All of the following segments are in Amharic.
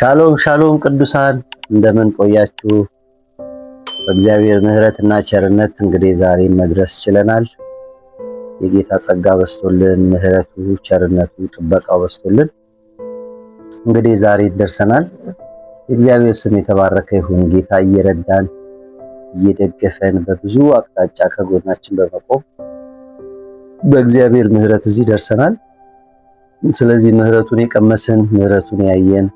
ሻሎም ሻሎም ቅዱሳን እንደምን ቆያችሁ? በእግዚአብሔር ምሕረትና ቸርነት እንግዲህ ዛሬ መድረስ ችለናል። የጌታ ጸጋ በስቶልን ምሕረቱ፣ ቸርነቱ፣ ጥበቃው በስቶልን እንግዲህ ዛሬ ደርሰናል። የእግዚአብሔር ስም የተባረከ ይሁን። ጌታ እየረዳን እየደገፈን በብዙ አቅጣጫ ከጎናችን በመቆም በእግዚአብሔር ምሕረት እዚህ ደርሰናል። ስለዚህ ምሕረቱን የቀመስን ምሕረቱን ያየን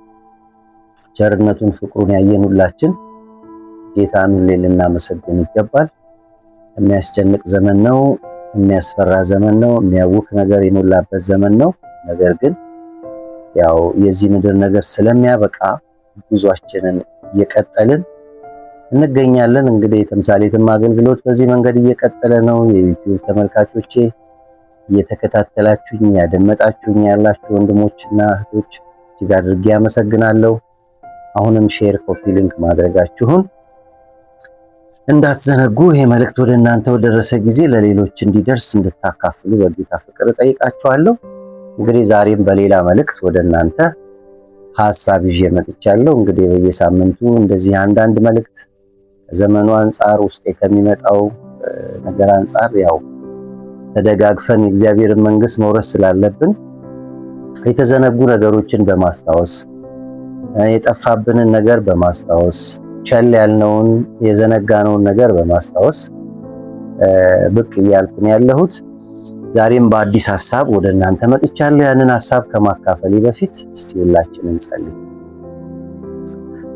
ቸርነቱን ፍቅሩን ያየን ሁላችን ጌታን ሁሌ ልናመሰግን ይገባል። የሚያስጨንቅ ዘመን ነው፣ የሚያስፈራ ዘመን ነው፣ የሚያውክ ነገር የሞላበት ዘመን ነው። ነገር ግን ያው የዚህ ምድር ነገር ስለሚያበቃ ጉዟችንን እየቀጠልን እንገኛለን። እንግዲህ የተምሳሌትም አገልግሎት በዚህ መንገድ እየቀጠለ ነው። የዩቲዩብ ተመልካቾቼ እየተከታተላችሁኝ ያደመጣችሁኝ ያላችሁ ወንድሞችና እህቶች እጅግ አድርጌ አመሰግናለሁ። አሁንም ሼር፣ ኮፒ ሊንክ ማድረጋችሁን እንዳትዘነጉ። ይሄ መልእክት ወደ እናንተ ወደረሰ ጊዜ ለሌሎች እንዲደርስ እንድታካፍሉ በጌታ ፍቅር ጠይቃችኋለሁ። እንግዲህ ዛሬም በሌላ መልእክት ወደ እናንተ ሐሳብ ይዤ መጥቻለሁ። እንግዲህ በየሳምንቱ እንደዚህ አንዳንድ መልእክት ዘመኑ አንጻር ውስጥ ከሚመጣው ነገር አንጻር ያው ተደጋግፈን የእግዚአብሔርን መንግስት መውረስ ስላለብን የተዘነጉ ነገሮችን በማስታወስ የጠፋብንን ነገር በማስታወስ ቸል ያልነውን የዘነጋነውን ነገር በማስታወስ ብቅ እያልኩን ያለሁት ዛሬም በአዲስ ሐሳብ ወደ እናንተ መጥቻለሁ። ያንን ሐሳብ ከማካፈሌ በፊት እስቲ ሁላችንን እንጸልይ።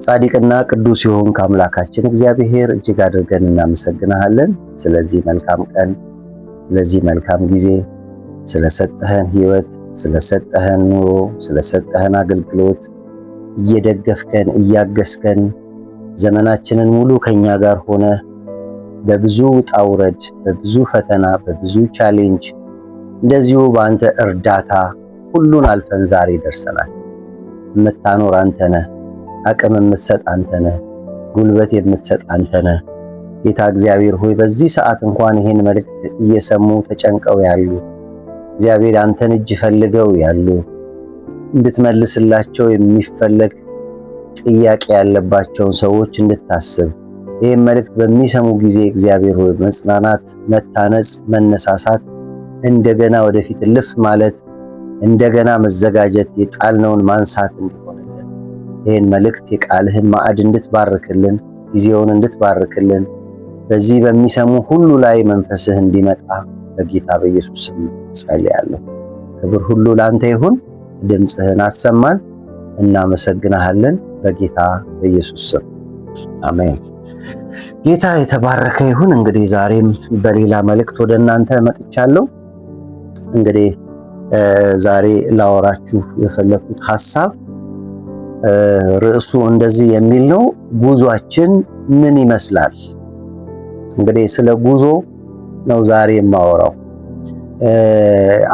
ጻድቅና ቅዱስ የሆንክ አምላካችን እግዚአብሔር እጅግ አድርገን እናመሰግናለን። ስለዚህ መልካም ቀን፣ ስለዚህ መልካም ጊዜ፣ ስለሰጠህን ህይወት፣ ስለሰጠህን ኑሮ፣ ስለሰጠህን አገልግሎት እየደገፍከን እያገስከን ዘመናችንን ሙሉ ከኛ ጋር ሆነ በብዙ ውጣ ውረድ፣ በብዙ ፈተና፣ በብዙ ቻሌንጅ እንደዚሁ በአንተ እርዳታ ሁሉን አልፈን ዛሬ ደርሰናል። የምታኖር አንተ ነህ፣ አቅም የምትሰጥ አንተ ነህ፣ ጉልበት የምትሰጥ አንተ ነህ። ጌታ እግዚአብሔር ሆይ በዚህ ሰዓት እንኳን ይሄን መልእክት እየሰሙ ተጨንቀው ያሉ እግዚአብሔር አንተን እጅ ፈልገው ያሉ እንድትመልስላቸው የሚፈለግ ጥያቄ ያለባቸውን ሰዎች እንድታስብ ይህን መልእክት በሚሰሙ ጊዜ እግዚአብሔር ሆይ መጽናናት፣ መታነጽ፣ መነሳሳት፣ እንደገና ወደፊት እልፍ ማለት፣ እንደገና መዘጋጀት፣ የጣልነውን ማንሳት እንዲሆንልን ይህን መልእክት የቃልህን ማዕድ እንድትባርክልን፣ ጊዜውን እንድትባርክልን፣ በዚህ በሚሰሙ ሁሉ ላይ መንፈስህ እንዲመጣ በጌታ በኢየሱስ ስም ጸልያለሁ። ክብር ሁሉ ላንተ ይሁን። ድምፅህን አሰማን። እናመሰግናለን በጌታ በኢየሱስ ስም አሜን። ጌታ የተባረከ ይሁን። እንግዲህ ዛሬም በሌላ መልእክት ወደ እናንተ መጥቻለሁ። እንግዲህ ዛሬ ላወራችሁ የፈለኩት ሐሳብ ርዕሱ እንደዚህ የሚል ነው፣ ጉዟችን ምን ይመስላል? እንግዲህ ስለ ጉዞ ነው ዛሬ የማወራው።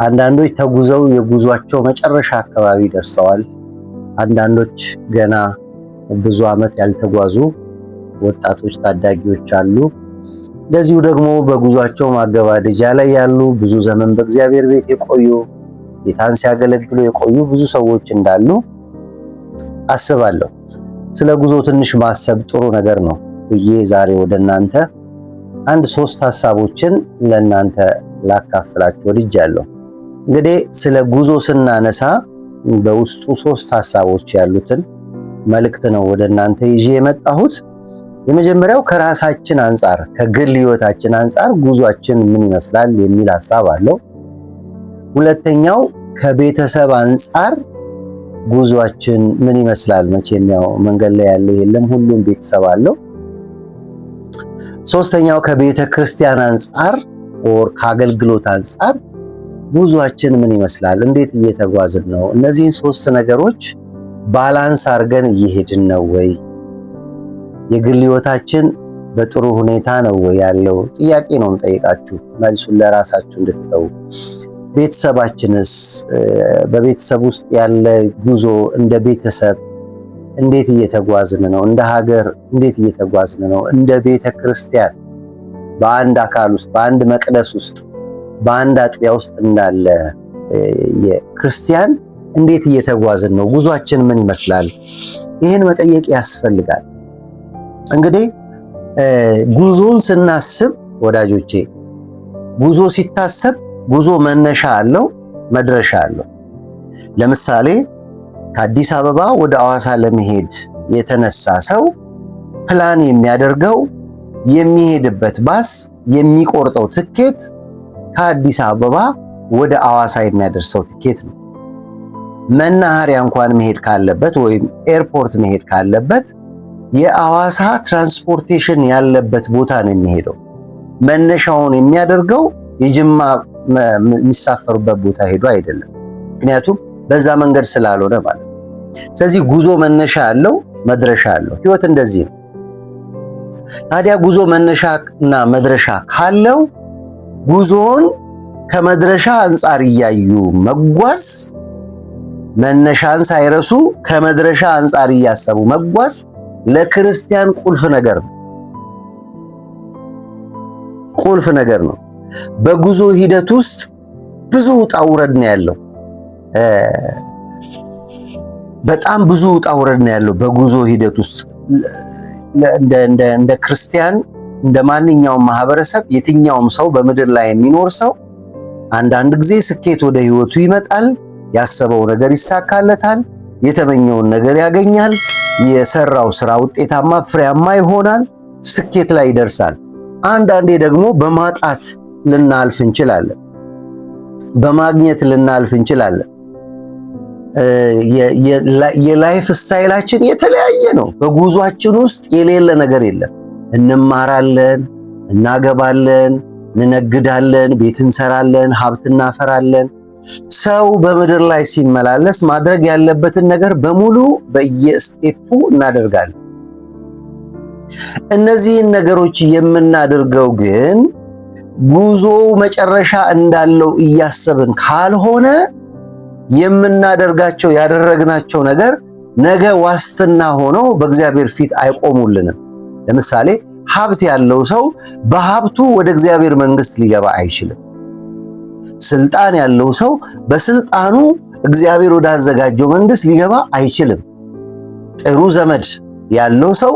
አንዳንዶች ተጉዘው የጉዟቸው መጨረሻ አካባቢ ደርሰዋል። አንዳንዶች ገና ብዙ ዓመት ያልተጓዙ ወጣቶች ታዳጊዎች አሉ። እንደዚሁ ደግሞ በጉዟቸው ማገባደጃ ላይ ያሉ ብዙ ዘመን በእግዚአብሔር ቤት የቆዩ ጌታን ሲያገለግሉ የቆዩ ብዙ ሰዎች እንዳሉ አስባለሁ። ስለ ጉዞ ትንሽ ማሰብ ጥሩ ነገር ነው ብዬ ዛሬ ወደ እናንተ አንድ 3 ሐሳቦችን ለእናንተ ላካፍላችሁ ወድጃለሁ። እንግዲህ ስለ ጉዞ ስናነሳ በውስጡ 3 ሐሳቦች ያሉትን መልእክት ነው ወደ እናንተ ይዤ የመጣሁት። የመጀመሪያው ከራሳችን አንጻር ከግል ሕይወታችን አንጻር ጉዟችን ምን ይመስላል የሚል ሐሳብ አለው። ሁለተኛው ከቤተሰብ አንጻር ጉዟችን ምን ይመስላል። መቼም ያው መንገድ ላይ ያለ የለም፣ ሁሉም ቤተሰብ አለው። ሶስተኛው ከቤተ ክርስቲያን አንጻር ኦር ከአገልግሎት አንጻር ጉዟችን ምን ይመስላል፣ እንዴት እየተጓዝን ነው? እነዚህን 3 ነገሮች ባላንስ አድርገን እየሄድን ነው ወይ? የግል ሕይወታችን በጥሩ ሁኔታ ነው ወይ ያለው? ጥያቄ ነው የምጠይቃችሁ፣ መልሱን ለራሳችሁ እንድትተው። ቤተሰባችንስ፣ በቤተሰብ ውስጥ ያለ ጉዞ እንደ ቤተሰብ እንዴት እየተጓዝን ነው? እንደ ሀገር እንዴት እየተጓዝን ነው? እንደ ቤተ ክርስቲያን በአንድ አካል ውስጥ በአንድ መቅደስ ውስጥ በአንድ አጥቢያ ውስጥ እንዳለ የክርስቲያን እንዴት እየተጓዝን ነው? ጉዟችን ምን ይመስላል? ይህን መጠየቅ ያስፈልጋል። እንግዲህ ጉዞን ስናስብ ወዳጆቼ፣ ጉዞ ሲታሰብ ጉዞ መነሻ አለው፣ መድረሻ አለው። ለምሳሌ ከአዲስ አበባ ወደ ሐዋሳ ለመሄድ የተነሳ ሰው ፕላን የሚያደርገው የሚሄድበት ባስ የሚቆርጠው ትኬት ከአዲስ አበባ ወደ ሐዋሳ የሚያደርሰው ትኬት ነው። መናኸሪያ እንኳን መሄድ ካለበት ወይም ኤርፖርት መሄድ ካለበት የሐዋሳ ትራንስፖርቴሽን ያለበት ቦታ ነው የሚሄደው። መነሻውን የሚያደርገው የጅማ የሚሳፈሩበት ቦታ ሄዶ አይደለም። ምክንያቱም በዛ መንገድ ስላልሆነ ማለት ነው። ስለዚህ ጉዞ መነሻ አለው፣ መድረሻ አለው። ህይወት እንደዚህ ነው። ታዲያ ጉዞ መነሻና መድረሻ ካለው ጉዞን ከመድረሻ አንጻር እያዩ መጓዝ፣ መነሻን ሳይረሱ ከመድረሻ አንጻር እያሰቡ መጓዝ ለክርስቲያን ቁልፍ ነገር ነው። ቁልፍ ነገር ነው። በጉዞ ሂደት ውስጥ ብዙ ውጣ ውረድ ነው ያለው። በጣም ብዙ ውጣ ውረድ ነው ያለው በጉዞ ሂደት ውስጥ። እንደ ክርስቲያን እንደ ማንኛውም ማህበረሰብ የትኛውም ሰው በምድር ላይ የሚኖር ሰው አንዳንድ ጊዜ ስኬት ወደ ህይወቱ ይመጣል። ያሰበው ነገር ይሳካለታል። የተመኘውን ነገር ያገኛል። የሰራው ስራ ውጤታማ ፍሬያማ ይሆናል። ስኬት ላይ ይደርሳል። አንዳንዴ ደግሞ በማጣት ልናልፍ እንችላለን። በማግኘት ልናልፍ እንችላለን። የላይፍ ስታይላችን የተለያየ ነው። በጉዟችን ውስጥ የሌለ ነገር የለም። እንማራለን፣ እናገባለን፣ እንነግዳለን፣ ቤት እንሰራለን፣ ሀብት እናፈራለን። ሰው በምድር ላይ ሲመላለስ ማድረግ ያለበትን ነገር በሙሉ በየስቴፑ እናደርጋለን። እነዚህን ነገሮች የምናደርገው ግን ጉዞው መጨረሻ እንዳለው እያሰብን ካልሆነ የምናደርጋቸው ያደረግናቸው ነገር ነገ ዋስትና ሆኖ በእግዚአብሔር ፊት አይቆሙልንም። ለምሳሌ ሀብት ያለው ሰው በሀብቱ ወደ እግዚአብሔር መንግስት ሊገባ አይችልም። ስልጣን ያለው ሰው በስልጣኑ እግዚአብሔር ወዳዘጋጀው መንግስት ሊገባ አይችልም። ጥሩ ዘመድ ያለው ሰው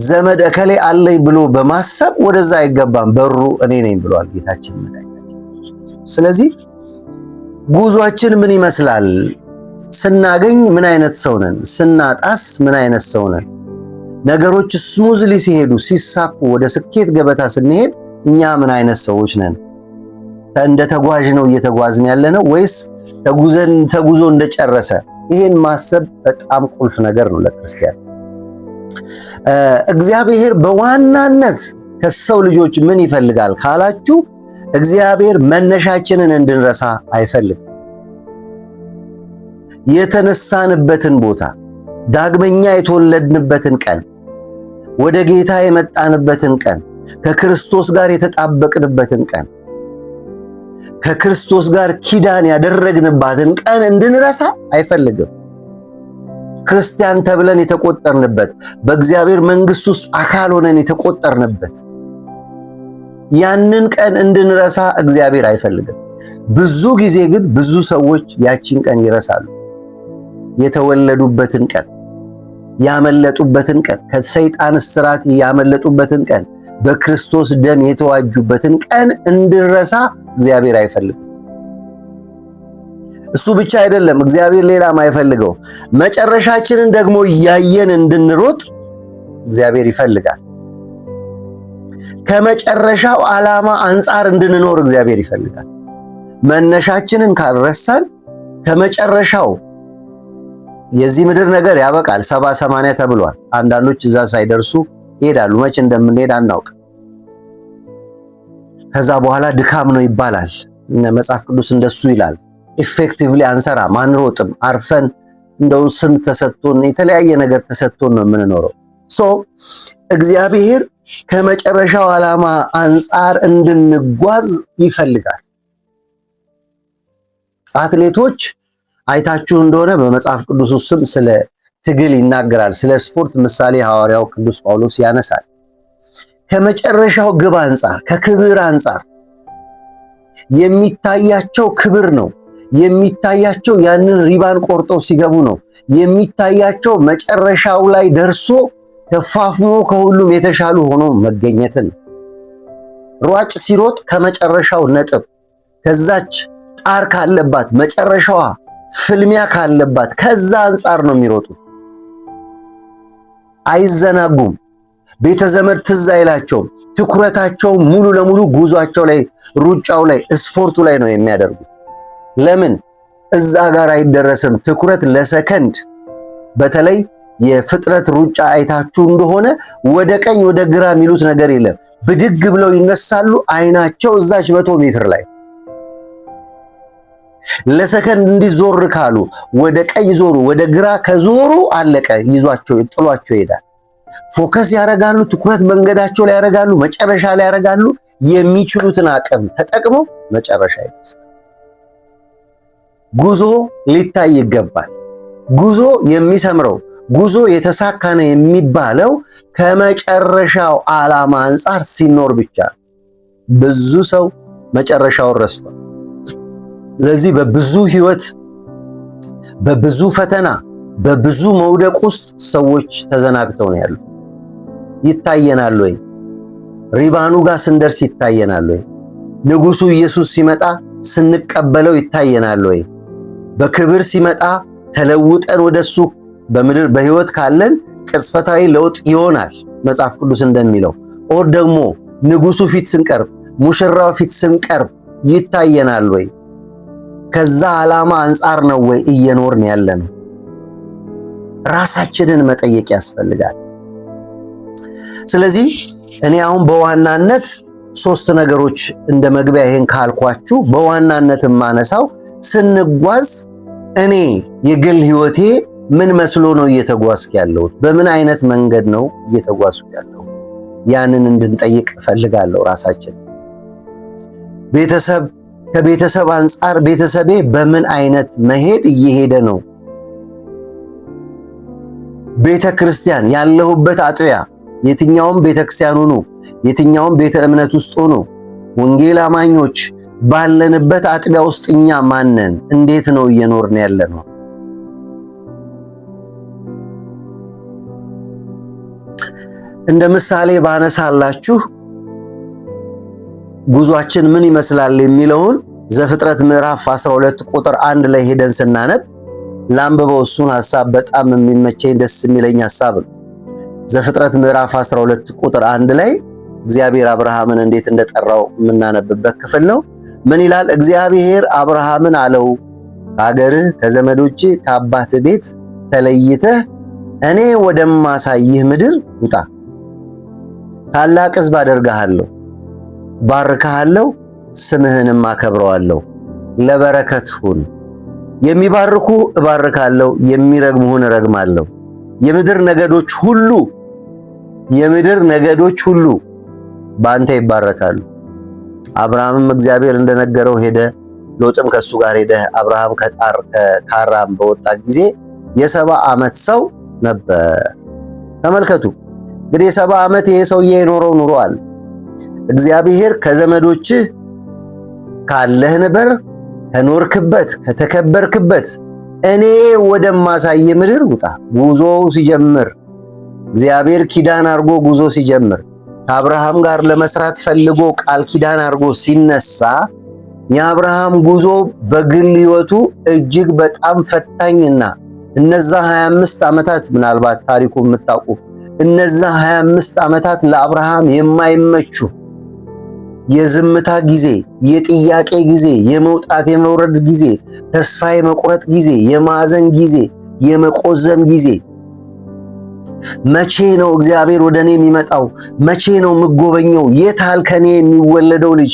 ዘመድ እከሌ አለኝ ብሎ በማሰብ ወደዛ አይገባም። በሩ እኔ ነኝ ብሏል ጌታችን መድኃኒታችን። ስለዚህ ጉዟችን ምን ይመስላል? ስናገኝ ምን አይነት ሰው ነን? ስናጣስ ምን አይነት ሰው ነን? ነገሮች ስሙዝሊ ሲሄዱ ሲሳኩ ወደ ስኬት ገበታ ስንሄድ እኛ ምን አይነት ሰዎች ነን? እንደ ተጓዥ ነው እየተጓዝን ያለነው ወይስ ተጉዞ እንደጨረሰ? ይሄን ማሰብ በጣም ቁልፍ ነገር ነው ለክርስቲያን። እግዚአብሔር በዋናነት ከሰው ልጆች ምን ይፈልጋል ካላችሁ፣ እግዚአብሔር መነሻችንን እንድንረሳ አይፈልግም። የተነሳንበትን ቦታ፣ ዳግመኛ የተወለድንበትን ቀን፣ ወደ ጌታ የመጣንበትን ቀን፣ ከክርስቶስ ጋር የተጣበቅንበትን ቀን፣ ከክርስቶስ ጋር ኪዳን ያደረግንባትን ቀን እንድንረሳ አይፈልግም። ክርስቲያን ተብለን የተቆጠርንበት፣ በእግዚአብሔር መንግስት ውስጥ አካል ሆነን የተቆጠርንበት ያንን ቀን እንድንረሳ እግዚአብሔር አይፈልግም። ብዙ ጊዜ ግን ብዙ ሰዎች ያቺን ቀን ይረሳሉ። የተወለዱበትን ቀን፣ ያመለጡበትን ቀን፣ ከሰይጣን እስራት ያመለጡበትን ቀን፣ በክርስቶስ ደም የተዋጁበትን ቀን እንድንረሳ እግዚአብሔር አይፈልግም። እሱ ብቻ አይደለም፣ እግዚአብሔር ሌላም አይፈልገው። መጨረሻችንን ደግሞ እያየን እንድንሮጥ እግዚአብሔር ይፈልጋል። ከመጨረሻው ዓላማ አንጻር እንድንኖር እግዚአብሔር ይፈልጋል። መነሻችንን ካልረሳን ከመጨረሻው የዚህ ምድር ነገር ያበቃል። 70-80 ተብሏል። አንዳንዶች እዛ ሳይደርሱ ይሄዳሉ። መቼ እንደምንሄድ አናውቅ። ከዛ በኋላ ድካም ነው ይባላል። መጽሐፍ ቅዱስ እንደሱ ይላል። ኢፌክቲቭሊ አንሰራም፣ አንሮጥም። አርፈን እንደው ስም ተሰጥቶን የተለያየ ነገር ተሰጥቶን ነው የምንኖረው። እግዚአብሔር ከመጨረሻው ዓላማ አንጻር እንድንጓዝ ይፈልጋል። አትሌቶች አይታችሁ እንደሆነ በመጽሐፍ ቅዱስ ውስጥም ስለ ትግል ይናገራል። ስለ ስፖርት ምሳሌ ሐዋርያው ቅዱስ ጳውሎስ ያነሳል። ከመጨረሻው ግብ አንጻር፣ ከክብር አንጻር የሚታያቸው ክብር ነው። የሚታያቸው ያንን ሪባን ቆርጠው ሲገቡ ነው። የሚታያቸው መጨረሻው ላይ ደርሶ ተፋፍሞ ከሁሉም የተሻሉ ሆኖ መገኘትን። ሯጭ ሲሮጥ ከመጨረሻው ነጥብ ከዛች ጣር ካለባት መጨረሻዋ ፍልሚያ ካለባት ከዛ አንጻር ነው የሚሮጡት። አይዘናጉም። ቤተ ዘመድ ትዝ አይላቸውም። ትኩረታቸው ሙሉ ለሙሉ ጉዟቸው ላይ፣ ሩጫው ላይ፣ ስፖርቱ ላይ ነው የሚያደርጉት። ለምን? እዛ ጋር አይደረስም። ትኩረት ለሰከንድ በተለይ የፍጥነት ሩጫ አይታችሁ እንደሆነ ወደ ቀኝ ወደ ግራ የሚሉት ነገር የለም። ብድግ ብለው ይነሳሉ። አይናቸው እዛች 100 ሜትር ላይ ለሰከንድ እንዲዞር ካሉ ወደ ቀኝ ዞሩ፣ ወደ ግራ ከዞሩ አለቀ። ይዟቸው ጥሏቸው ይሄዳል። ፎከስ ያደርጋሉ። ትኩረት መንገዳቸው ላይ ያደርጋሉ። መጨረሻ ላይ ያደርጋሉ። የሚችሉትን አቅም ተጠቅመው መጨረሻ ይደርሳል። ጉዞ ሊታይ ይገባል። ጉዞ የሚሰምረው ጉዞ የተሳካ ነው የሚባለው ከመጨረሻው ዓላማ አንጻር ሲኖር ብቻ። ብዙ ሰው መጨረሻውን ረስቷል። ስለዚህ በብዙ ህይወት፣ በብዙ ፈተና፣ በብዙ መውደቅ ውስጥ ሰዎች ተዘናግተው ነው ያሉት። ይታየናል ወይ? ሪባኑ ጋር ስንደርስ ይታየናል ወይ? ንጉሱ ኢየሱስ ሲመጣ ስንቀበለው ይታየናል ወይ? በክብር ሲመጣ ተለውጠን ወደሱ በምድር በህይወት ካለን ቅጽበታዊ ለውጥ ይሆናል መጽሐፍ ቅዱስ እንደሚለው። ኦር ደግሞ ንጉሱ ፊት ስንቀርብ፣ ሙሽራው ፊት ስንቀርብ ይታየናል ወይ? ከዛ ዓላማ አንጻር ነው ወይ እየኖርን ያለነው? ራሳችንን መጠየቅ ያስፈልጋል። ስለዚህ እኔ አሁን በዋናነት 3 ነገሮች እንደ መግቢያ ይሄን ካልኳችሁ በዋናነት ማነሳው ስንጓዝ እኔ የግል ህይወቴ ምን መስሎ ነው እየተጓዝኩ ያለሁት? በምን አይነት መንገድ ነው እየተጓዝኩ ያለሁት? ያንን እንድንጠይቅ እፈልጋለሁ ራሳችን። ቤተሰብ ከቤተሰብ አንጻር ቤተሰቤ በምን አይነት መሄድ እየሄደ ነው? ቤተ ክርስቲያን ያለሁበት አጥቢያ የትኛውም ቤተክርስቲያን ሆኖ የትኛውም ቤተ እምነት ውስጥ ሆኖ ወንጌል አማኞች ባለንበት አጥቢያ ውስጥ እኛ ማነን? እንዴት ነው እየኖርን ያለነው? እንደ ምሳሌ ባነሳላችሁ ጉዟችን ምን ይመስላል የሚለውን ዘፍጥረት ምዕራፍ 12 ቁጥር 1 ላይ ሄደን ስናነብ ላንብበው። እሱን ሐሳብ በጣም የሚመቸኝ ደስ የሚለኝ ሐሳብ ነው። ዘፍጥረት ምዕራፍ 12 ቁጥር 1 ላይ እግዚአብሔር አብርሃምን እንዴት እንደጠራው የምናነብበት ክፍል ነው። ምን ይላል? እግዚአብሔር አብርሃምን አለው፣ ከአገርህ ከዘመዶችህ ከአባትህ ቤት ተለይተህ እኔ ወደማሳይህ ምድር ውጣ። ታላቅ ሕዝብ አደርግሃለሁ፣ ባርክሃለሁ፣ ስምህንም አከብረዋለሁ፣ ለበረከት ሁን። የሚባርኩ እባርካለሁ፣ የሚረግሙህን እረግማለሁ። የምድር ነገዶች ሁሉ በአንተ ይባረካሉ። አብርሃምም እግዚአብሔር እንደነገረው ሄደ። ሎጥም ከሱ ጋር ሄደ። አብርሃም ከካራን በወጣ ጊዜ የ70 ዓመት ሰው ነበር። ተመልከቱ እንግዲህ 70 ዓመት ይሄ ሰውዬ የኖረው ኑሯል። እግዚአብሔር ከዘመዶችህ ካለህ ነበር ከኖርክበት ከተከበርክበት እኔ ወደማሳይ ምድር ውጣ። ጉዞው ሲጀምር እግዚአብሔር ኪዳን አድርጎ ጉዞ ሲጀምር ከአብርሃም ጋር ለመስራት ፈልጎ ቃል ኪዳን አድርጎ ሲነሳ የአብርሃም ጉዞ በግል ሕይወቱ እጅግ በጣም ፈታኝና እነዛ 25 ዓመታት ምናልባት ታሪኩ የምታውቁ እነዛ 25 ዓመታት ለአብርሃም የማይመቹ የዝምታ ጊዜ፣ የጥያቄ ጊዜ፣ የመውጣት የመውረድ ጊዜ፣ ተስፋ የመቁረጥ ጊዜ፣ የማዘን ጊዜ፣ የመቆዘም ጊዜ። መቼ ነው እግዚአብሔር ወደኔ የሚመጣው? መቼ ነው የምጎበኘው? የታል ከኔ የሚወለደው ልጅ?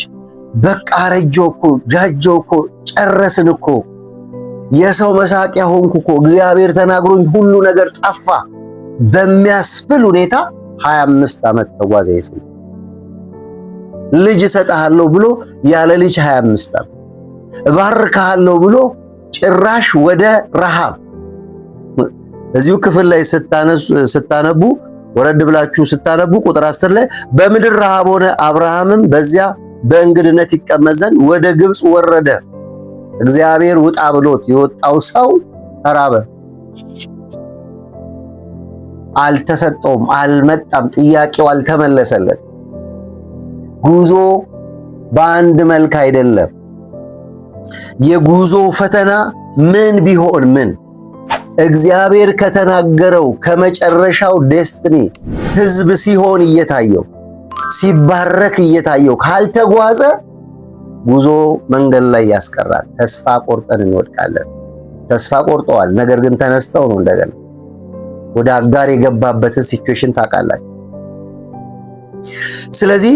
በቃ አረጀው እኮ ጃጀው እኮ ጨረስን እኮ የሰው መሳቂያ ሆንኩ እኮ እግዚአብሔር ተናግሮኝ ሁሉ ነገር ጠፋ በሚያስብል ሁኔታ 25 ዓመት ተጓዘ። የሰው ልጅ እሰጥሃለሁ ብሎ ያለ ልጅ 25 ዓመት፣ እባርክሃለሁ ብሎ ጭራሽ ወደ ረሃብ። እዚሁ ክፍል ላይ ስታነቡ ወረድ ብላችሁ ስታነቡ ቁጥር 10 ላይ በምድር ረሃብ ሆነ፣ አብርሃምም በዚያ በእንግድነት ይቀመጥ ዘንድ ወደ ግብፅ ወረደ። እግዚአብሔር ውጣ ብሎት የወጣው ሰው ተራበ። አልተሰጠውም፣ አልመጣም፣ ጥያቄው አልተመለሰለት። ጉዞ በአንድ መልክ አይደለም። የጉዞ ፈተና ምን ቢሆን ምን እግዚአብሔር ከተናገረው ከመጨረሻው ዴስቲኒ ሕዝብ ሲሆን እየታየው ሲባረክ እየታየው ካልተጓዘ ጉዞ መንገድ ላይ ያስቀራል። ተስፋ ቆርጠን እንወድቃለን። ተስፋ ቆርጠዋል፣ ነገር ግን ተነስተው ነው እንደገና ወደ አጋር የገባበትን ሲቹዌሽን ታውቃላችሁ። ስለዚህ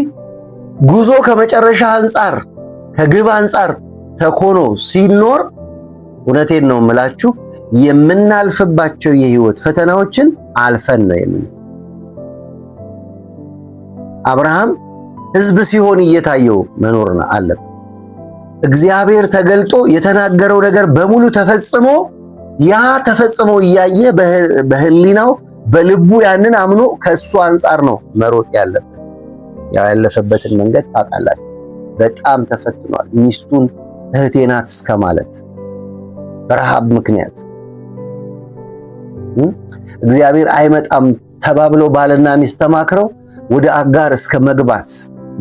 ጉዞ ከመጨረሻ አንጻር ከግብ አንጻር ተኮኖ ሲኖር እውነቴን ነው የምላችሁ የምናልፍባቸው የህይወት ፈተናዎችን አልፈን ነው የምንለው። አብርሃም ህዝብ ሲሆን እየታየው መኖር አለበት። እግዚአብሔር ተገልጦ የተናገረው ነገር በሙሉ ተፈጽሞ ያ ተፈጽሞ እያየ በህሊናው በልቡ ያንን አምኖ ከሱ አንጻር ነው መሮጥ ያለበት። ያለፈበትን መንገድ ታውቃላችሁ። በጣም ተፈትኗል። ሚስቱን እህቴ ናት እስከ ማለት በረሃብ ምክንያት እግዚአብሔር አይመጣም ተባብለው ባልና ሚስት ተማክረው ወደ አጋር እስከ መግባት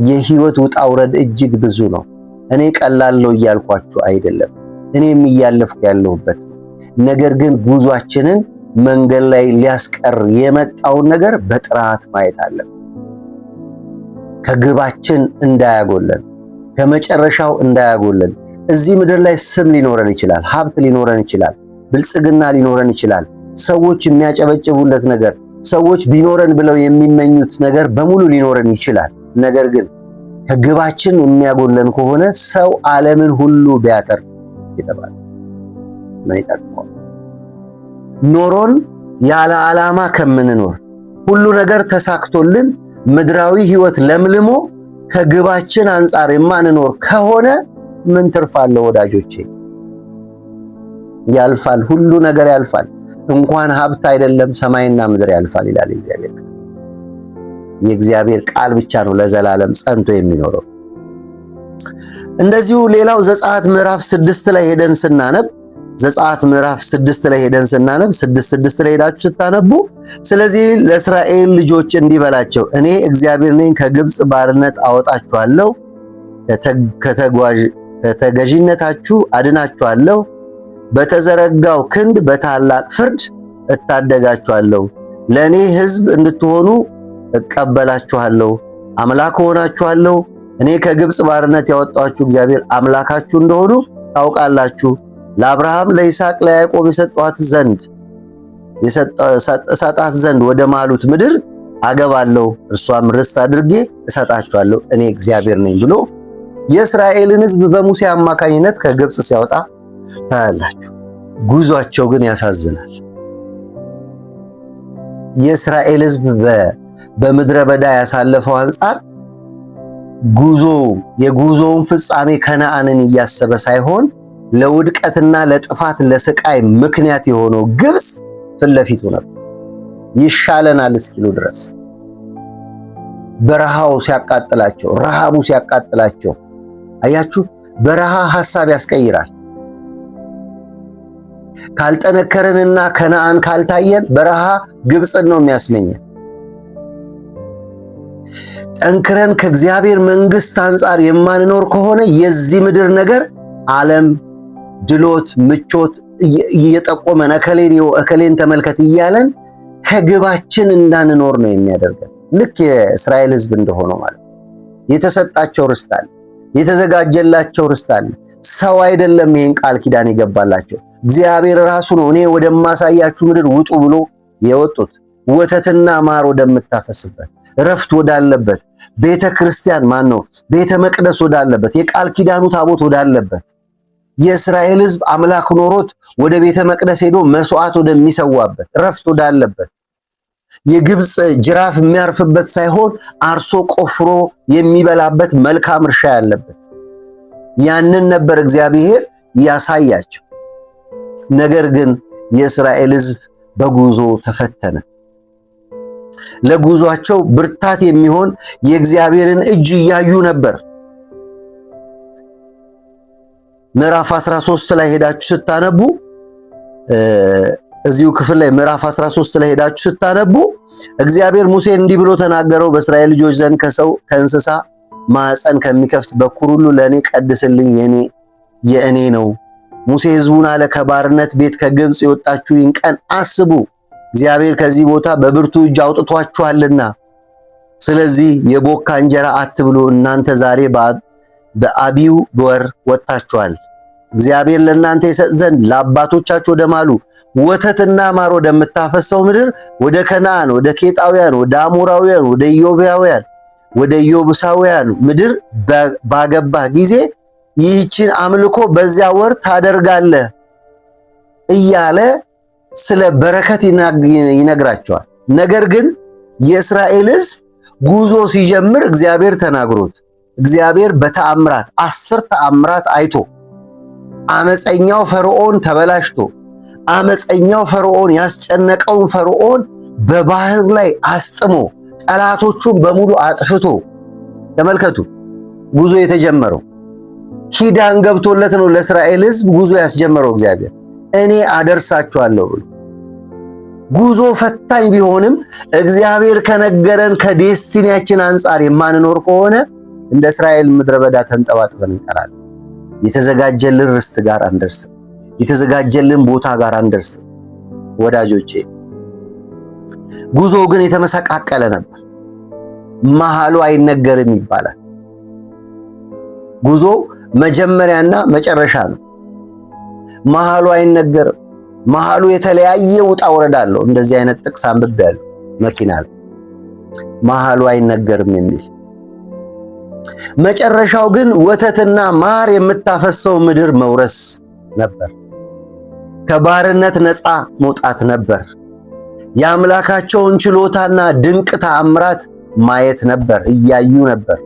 የህይወት ውጣ ውረድ እጅግ ብዙ ነው። እኔ ቀላለው እያልኳችሁ አይደለም፣ እኔም እያለፍኩ ያለሁበት ነው። ነገር ግን ጉዟችንን መንገድ ላይ ሊያስቀር የመጣውን ነገር በጥራት ማየት አለብን። ከግባችን እንዳያጎለን፣ ከመጨረሻው እንዳያጎለን። እዚህ ምድር ላይ ስም ሊኖረን ይችላል፣ ሀብት ሊኖረን ይችላል፣ ብልጽግና ሊኖረን ይችላል፣ ሰዎች የሚያጨበጭቡለት ነገር፣ ሰዎች ቢኖረን ብለው የሚመኙት ነገር በሙሉ ሊኖረን ይችላል። ነገር ግን ከግባችን የሚያጎለን ከሆነ ሰው ዓለምን ሁሉ ቢያተርፍ የተባለ ምን ይጠቅመዋል? ኖሮን ያለ ዓላማ ከምንኖር ሁሉ ነገር ተሳክቶልን ምድራዊ ህይወት ለምልሞ ከግባችን አንጻር የማንኖር ከሆነ ምን ትርፋለሁ ወዳጆቼ? ያልፋል፣ ሁሉ ነገር ያልፋል። እንኳን ሀብት አይደለም ሰማይና ምድር ያልፋል ይላል እግዚአብሔር። የእግዚአብሔር ቃል ብቻ ነው ለዘላለም ጸንቶ የሚኖረው። እንደዚሁ ሌላው ዘጸአት ምዕራፍ 6 ላይ ሄደን ስናነብ ዘጸአት ምዕራፍ 6 ላይ ሄደን ስናነብ 6:6 ላይ ሄዳችሁ ስታነቡ ስለዚህ ለእስራኤል ልጆች እንዲህ በላቸው እኔ እግዚአብሔር ነኝ፣ ከግብጽ ባርነት አወጣችኋለሁ፣ ከተገዥነታችሁ አድናችኋለሁ፣ በተዘረጋው ክንድ በታላቅ ፍርድ እታደጋችኋለሁ፣ ለእኔ ሕዝብ እንድትሆኑ እቀበላችኋለሁ፣ አምላክ ሆናችኋለሁ። እኔ ከግብጽ ባርነት ያወጣችሁ እግዚአብሔር አምላካችሁ እንደሆኑ ታውቃላችሁ። ለአብርሃም ለይስሐቅ ለያዕቆብ እሰጣት ዘንድ ወደ ማሉት ምድር አገባለሁ፣ እርሷም ርስት አድርጌ እሰጣችኋለሁ፣ እኔ እግዚአብሔር ነኝ ብሎ የእስራኤልን ሕዝብ በሙሴ አማካኝነት ከግብጽ ሲያወጣ ታያላችሁ። ጉዟቸው ግን ያሳዝናል። የእስራኤል ሕዝብ በምድረ በዳ ያሳለፈው አንጻር የጉዞውን ፍጻሜ ከነዓንን እያሰበ ሳይሆን ለውድቀትና ለጥፋት ለስቃይ ምክንያት የሆነው ግብጽ ፊት ለፊቱ ነበር። ይሻለናል እስኪሉ ድረስ በረሃው ሲያቃጥላቸው፣ ረሃቡ ሲያቃጥላቸው አያችሁ። በረሃ ሐሳብ ያስቀይራል። ካልጠነከረንና ከነዓን ካልታየን በረሃ ግብጽን ነው የሚያስመኘን። ጠንክረን ከእግዚአብሔር መንግስት አንጻር የማንኖር ከሆነ የዚህ ምድር ነገር ዓለም ድሎት፣ ምቾት እየጠቆመን እከሌን ተመልከት እያለን ከግባችን እንዳንኖር ነው የሚያደርገን። ልክ የእስራኤል ሕዝብ እንደሆነው ማለት ነው። የተሰጣቸው ርስት አለ፣ የተዘጋጀላቸው ርስት አለ። ሰው አይደለም ይሄን ቃል ኪዳን የገባላቸው፣ እግዚአብሔር ራሱ ነው። እኔ ወደማሳያችሁ ምድር ውጡ ብሎ የወጡት ወተትና ማር ወደምታፈስበት ረፍት ወዳለበት ቤተ ክርስቲያን ቤተ መቅደስ ወዳለበት የቃል ኪዳኑ ታቦት ወዳለበት የእስራኤል ሕዝብ አምላክ ኖሮት ወደ ቤተ መቅደስ ሄዶ መስዋዕት ወደሚሰዋበት ረፍት ወዳለበት የግብጽ ጅራፍ የሚያርፍበት ሳይሆን አርሶ ቆፍሮ የሚበላበት መልካም እርሻ ያለበት ያንን ነበር እግዚአብሔር ያሳያቸው። ነገር ግን የእስራኤል ሕዝብ በጉዞ ተፈተነ። ለጉዟቸው ብርታት የሚሆን የእግዚአብሔርን እጅ እያዩ ነበር። ምዕራፍ 13 ላይ ሄዳችሁ ስታነቡ እዚሁ ክፍል ላይ ምዕራፍ 13 ላይ ሄዳችሁ ስታነቡ እግዚአብሔር ሙሴን እንዲህ ብሎ ተናገረው። በእስራኤል ልጆች ዘንድ ከሰው ከእንስሳ ማዕፀን ከሚከፍት በኩር ሁሉ ለእኔ ቀድስልኝ የእኔ ነው። ሙሴ ሕዝቡን አለ ከባርነት ቤት ከግብፅ የወጣችሁን ቀን አስቡ። እግዚአብሔር ከዚህ ቦታ በብርቱ እጅ አውጥቷችኋልና ስለዚህ የቦካ እንጀራ አትብሉ። እናንተ ዛሬ በአቢው ወር ወጥታችኋል። እግዚአብሔር ለእናንተ ይሰጥ ዘንድ ለአባቶቻችሁ ወደ ማሉ ወተትና ማር ወደምታፈሰው ምድር ወደ ከነዓን፣ ወደ ኬጣውያን፣ ወደ አሞራውያን፣ ወደ ኢዮባውያን፣ ወደ ኢዮቡሳውያን ምድር ባገባህ ጊዜ ይህችን አምልኮ በዚያ ወር ታደርጋለህ እያለ ስለ በረከት ይነግራቸዋል። ነገር ግን የእስራኤል ሕዝብ ጉዞ ሲጀምር እግዚአብሔር ተናግሮት እግዚአብሔር በተአምራት 10 ተአምራት አይቶ አመፀኛው ፈርዖን ተበላሽቶ አመፀኛው ፈርዖን ያስጨነቀውን ፈርዖን በባህር ላይ አስጥሞ ጠላቶቹን በሙሉ አጥፍቶ ተመልከቱ። ጉዞ የተጀመረው ኪዳን ገብቶለት ነው። ለእስራኤል ሕዝብ ጉዞ ያስጀመረው እግዚአብሔር እኔ አደርሳችኋለሁ ብሎ ጉዞ ፈታኝ ቢሆንም እግዚአብሔር ከነገረን ከዴስቲኒያችን አንጻር የማንኖር ከሆነ እንደ እስራኤል ምድረ በዳ ተንጠባጥበን እንቀራለን። የተዘጋጀልን ርስት ጋር አንደርስም። የተዘጋጀልን ቦታ ጋር አንደርስም። ወዳጆቼ ጉዞ ግን የተመሰቃቀለ ነበር። መሃሉ አይነገርም ይባላል። ጉዞ መጀመሪያና መጨረሻ ነው። መሃሉ አይነገርም። መሃሉ የተለያየ ውጣ ወረዳ አለው። እንደዚህ አይነት ጥቅስ አንብቤያለሁ መኪና ላይ መሃሉ አይነገርም የሚል። መጨረሻው ግን ወተትና ማር የምታፈሰው ምድር መውረስ ነበር። ከባርነት ነፃ መውጣት ነበር። የአምላካቸውን ችሎታና ድንቅ ተአምራት ማየት ነበር፣ እያዩ ነበር።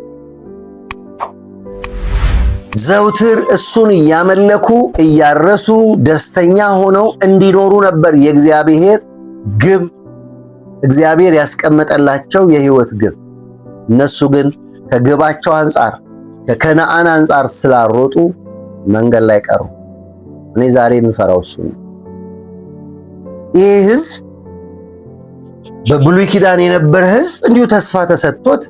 ዘውትር እሱን እያመለኩ እያረሱ ደስተኛ ሆነው እንዲኖሩ ነበር የእግዚአብሔር ግብ፣ እግዚአብሔር ያስቀመጠላቸው የህይወት ግብ። እነሱ ግን ከግባቸው አንጻር ከከነዓን አንጻር ስላሮጡ መንገድ ላይ ቀሩ። እኔ ዛሬ የምፈራው እሱ ነው። ይህ ህዝብ በብሉይ ኪዳን የነበረ ህዝብ እንዲሁ ተስፋ ተሰጥቶት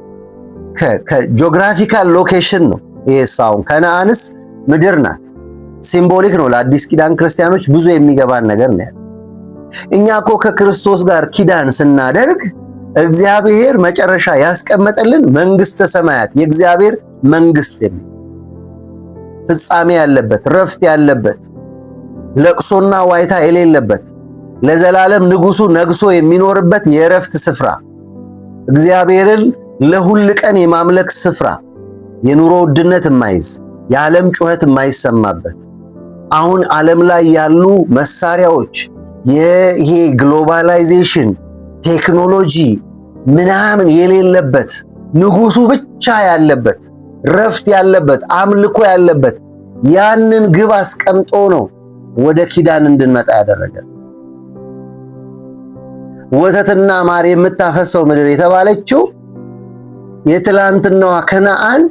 ከጂኦግራፊካል ሎኬሽን ነው። ይሄ ሳውን ከነዓንስ ምድር ናት። ሲምቦሊክ ነው። ለአዲስ ኪዳን ክርስቲያኖች ብዙ የሚገባን ነገር ነው። እኛ እኮ ከክርስቶስ ጋር ኪዳን ስናደርግ እግዚአብሔር መጨረሻ ያስቀመጠልን መንግስተ ሰማያት የእግዚአብሔር መንግስት የሚል ፍጻሜ ያለበት፣ ረፍት ያለበት፣ ለቅሶና ዋይታ የሌለበት ለዘላለም ንጉሱ ነግሶ የሚኖርበት የረፍት ስፍራ፣ እግዚአብሔርን ለሁል ቀን የማምለክ ስፍራ፣ የኑሮ ውድነት የማይዝ የዓለም ጩኸት የማይሰማበት፣ አሁን ዓለም ላይ ያሉ መሳሪያዎች ይሄ ግሎባላይዜሽን ቴክኖሎጂ ምናምን የሌለበት ንጉሱ ብቻ ያለበት ረፍት ያለበት አምልኮ ያለበት ያንን ግብ አስቀምጦ ነው ወደ ኪዳን እንድንመጣ ያደረገ። ወተትና ማር የምታፈሰው ምድር የተባለችው የትላንትናዋ ከነዓን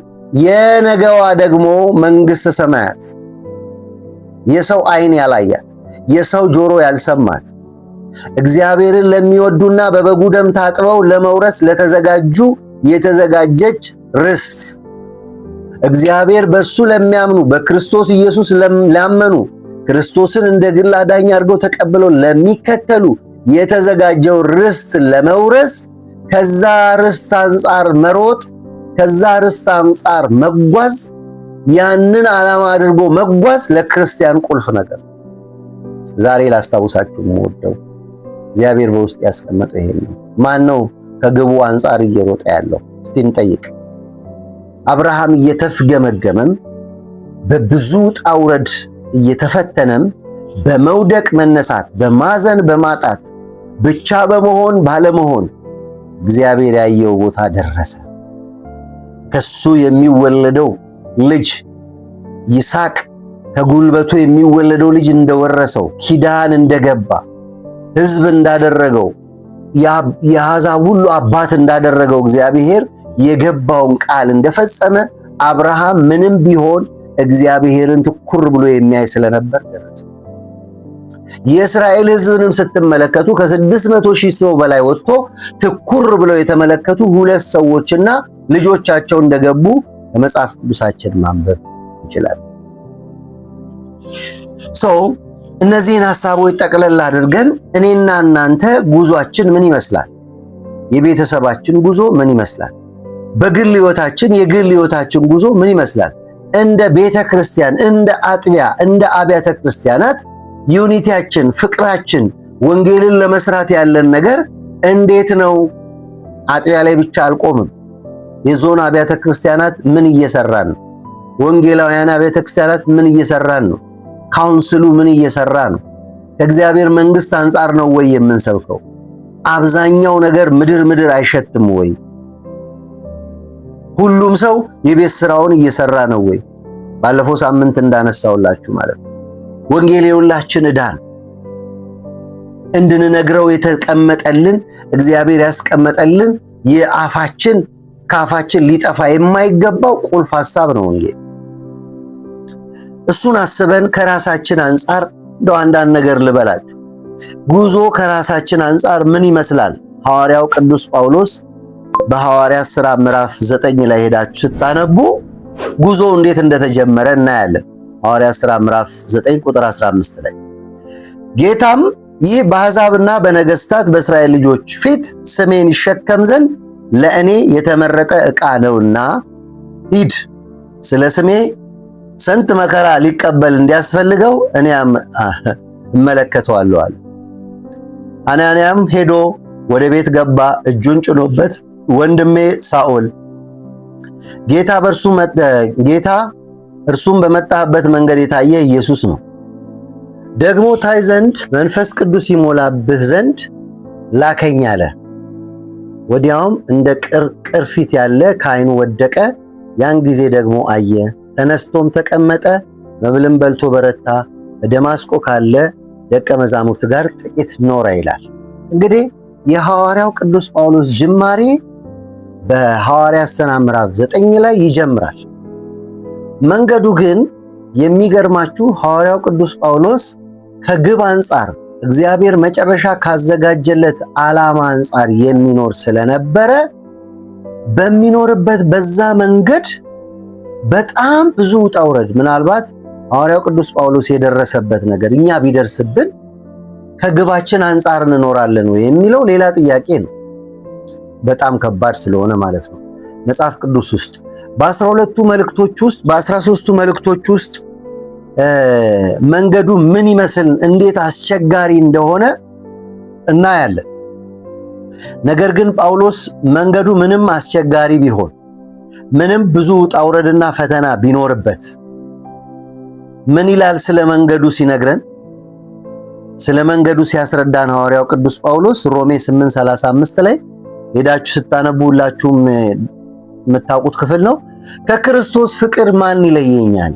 የነገዋ ደግሞ መንግስተ ሰማያት፣ የሰው ዓይን ያላያት የሰው ጆሮ ያልሰማት እግዚአብሔርን ለሚወዱና በበጉ ደም ታጥበው ለመውረስ ለተዘጋጁ የተዘጋጀች ርስት፣ እግዚአብሔር በሱ ለሚያምኑ በክርስቶስ ኢየሱስ ላመኑ ክርስቶስን እንደ ግል አዳኝ አድርገው ተቀብለው ለሚከተሉ የተዘጋጀው ርስት ለመውረስ ከዛ ርስት አንጻር መሮጥ፣ ከዛ ርስት አንጻር መጓዝ፣ ያንን ዓላማ አድርጎ መጓዝ ለክርስቲያን ቁልፍ ነገር። ዛሬ ላስታውሳችሁ የምወደው እግዚአብሔር በውስጥ ያስቀመጠው ይሄን ነው። ማን ነው ከግቡ አንጻር እየሮጠ ያለው? እስቲ እንጠይቅ። አብርሃም እየተፍገመገመም በብዙ ጣውረድ እየተፈተነም በመውደቅ መነሳት፣ በማዘን በማጣት ብቻ በመሆን ባለመሆን እግዚአብሔር ያየው ቦታ ደረሰ። ከሱ የሚወለደው ልጅ ይስሐቅ ከጉልበቱ የሚወለደው ልጅ እንደወረሰው ኪዳን እንደገባ ሕዝብ እንዳደረገው የአሕዛብ ሁሉ አባት እንዳደረገው እግዚአብሔር የገባውን ቃል እንደፈጸመ አብርሃም ምንም ቢሆን እግዚአብሔርን ትኩር ብሎ የሚያይ ስለነበር ደረሰ። የእስራኤል ሕዝብንም ስትመለከቱ ከ600,000 ሰው በላይ ወጥቶ ትኩር ብለው የተመለከቱ 2 ሰዎችና ልጆቻቸው እንደገቡ በመጽሐፍ ቅዱሳችን ማንበብ እንችላለን። እነዚህን ሐሳቦች ጠቅለል አድርገን እኔና እናንተ ጉዟችን ምን ይመስላል? የቤተሰባችን ጉዞ ምን ይመስላል? በግል ሕይወታችን የግል ሕይወታችን ጉዞ ምን ይመስላል? እንደ ቤተ ክርስቲያን፣ እንደ አጥቢያ፣ እንደ አብያተ ክርስቲያናት ዩኒቲያችን፣ ፍቅራችን፣ ወንጌልን ለመስራት ያለን ነገር እንዴት ነው? አጥቢያ ላይ ብቻ አልቆምም። የዞን አብያተ ክርስቲያናት ምን እየሰራን ነው? ወንጌላውያን አብያተ ክርስቲያናት ምን እየሰራን ነው? ካውንስሉ ምን እየሰራ ነው? ከእግዚአብሔር መንግስት አንጻር ነው ወይ የምንሰብከው? አብዛኛው ነገር ምድር አይሸትም ወይ? ሁሉም ሰው የቤት ስራውን እየሰራ ነው ወይ? ባለፈው ሳምንት እንዳነሳውላችሁ ማለት ነው። ወንጌል የሁላችን ዕዳ ነው። እንድንነግረው የተቀመጠልን እግዚአብሔር ያስቀመጠልን ከአፋችን ሊጠፋ የማይገባው ቁልፍ ሐሳብ ነው ወንጌል። እሱን አስበን ከራሳችን አንጻር እንደው አንዳንድ ነገር ልበላችሁ። ጉዞ ከራሳችን አንጻር ምን ይመስላል? ሐዋርያው ቅዱስ ጳውሎስ በሐዋርያት ሥራ ምዕራፍ 9 ላይ ሄዳችሁ ስታነቡ ጉዞ እንዴት እንደተጀመረ እናያለን። ሐዋርያት ሥራ ምዕራፍ 9 ቁጥር 15 ላይ ጌታም ይህ በአሕዛብና በነገሥታት በእስራኤል ልጆች ፊት ስሜን ይሸከም ዘንድ ለእኔ የተመረጠ ዕቃ ነውና ሂድ፣ ስለ ስሜ ስንት መከራ ሊቀበል እንዲያስፈልገው እኔ እመለከተዋለሁ አለ። አናንያም ሄዶ ወደ ቤት ገባ፣ እጁን ጭኖበት ወንድሜ ሳኦል ጌታ እርሱም በመጣበት መንገድ የታየ ኢየሱስ ነው፣ ደግሞ ታይ ዘንድ መንፈስ ቅዱስ ይሞላብህ ዘንድ ላከኝ አለ። ወዲያውም እንደ ቅርፊት ያለ ከዓይኑ ወደቀ። ያን ጊዜ ደግሞ አየ። ተነስቶም ተቀመጠ፣ መብልን በልቶ በረታ። በደማስቆ ካለ ደቀ መዛሙርት ጋር ጥቂት ኖረ ይላል። እንግዲህ የሐዋርያው ቅዱስ ጳውሎስ ጅማሬ በሐዋርያት ሥራ ምዕራፍ 9 ላይ ይጀምራል። መንገዱ ግን የሚገርማችሁ ሐዋርያው ቅዱስ ጳውሎስ ከግብ አንጻር እግዚአብሔር መጨረሻ ካዘጋጀለት ዓላማ አንጻር የሚኖር ስለነበረ በሚኖርበት በዛ መንገድ በጣም ብዙ ውጣ ውረድ፣ ምናልባት ሐዋርያው ቅዱስ ጳውሎስ የደረሰበት ነገር እኛ ቢደርስብን ከግባችን አንጻር እንኖራለን ወይ የሚለው ሌላ ጥያቄ ነው። በጣም ከባድ ስለሆነ ማለት ነው። መጽሐፍ ቅዱስ ውስጥ በ12ቱ መልእክቶች ውስጥ በ13ቱ መልእክቶች ውስጥ መንገዱ ምን ይመስል እንዴት አስቸጋሪ እንደሆነ እናያለን። ነገር ግን ጳውሎስ መንገዱ ምንም አስቸጋሪ ቢሆን ምንም ብዙ ውጣ ውረድና ፈተና ቢኖርበት ምን ይላል ስለ መንገዱ ሲነግረን? ስለ መንገዱ ሲያስረዳን ሐዋርያው ቅዱስ ጳውሎስ ሮሜ 8:35 ላይ ሄዳችሁ ስታነቡ ሁላችሁም የምታውቁት ክፍል ነው። ከክርስቶስ ፍቅር ማን ይለየኛል?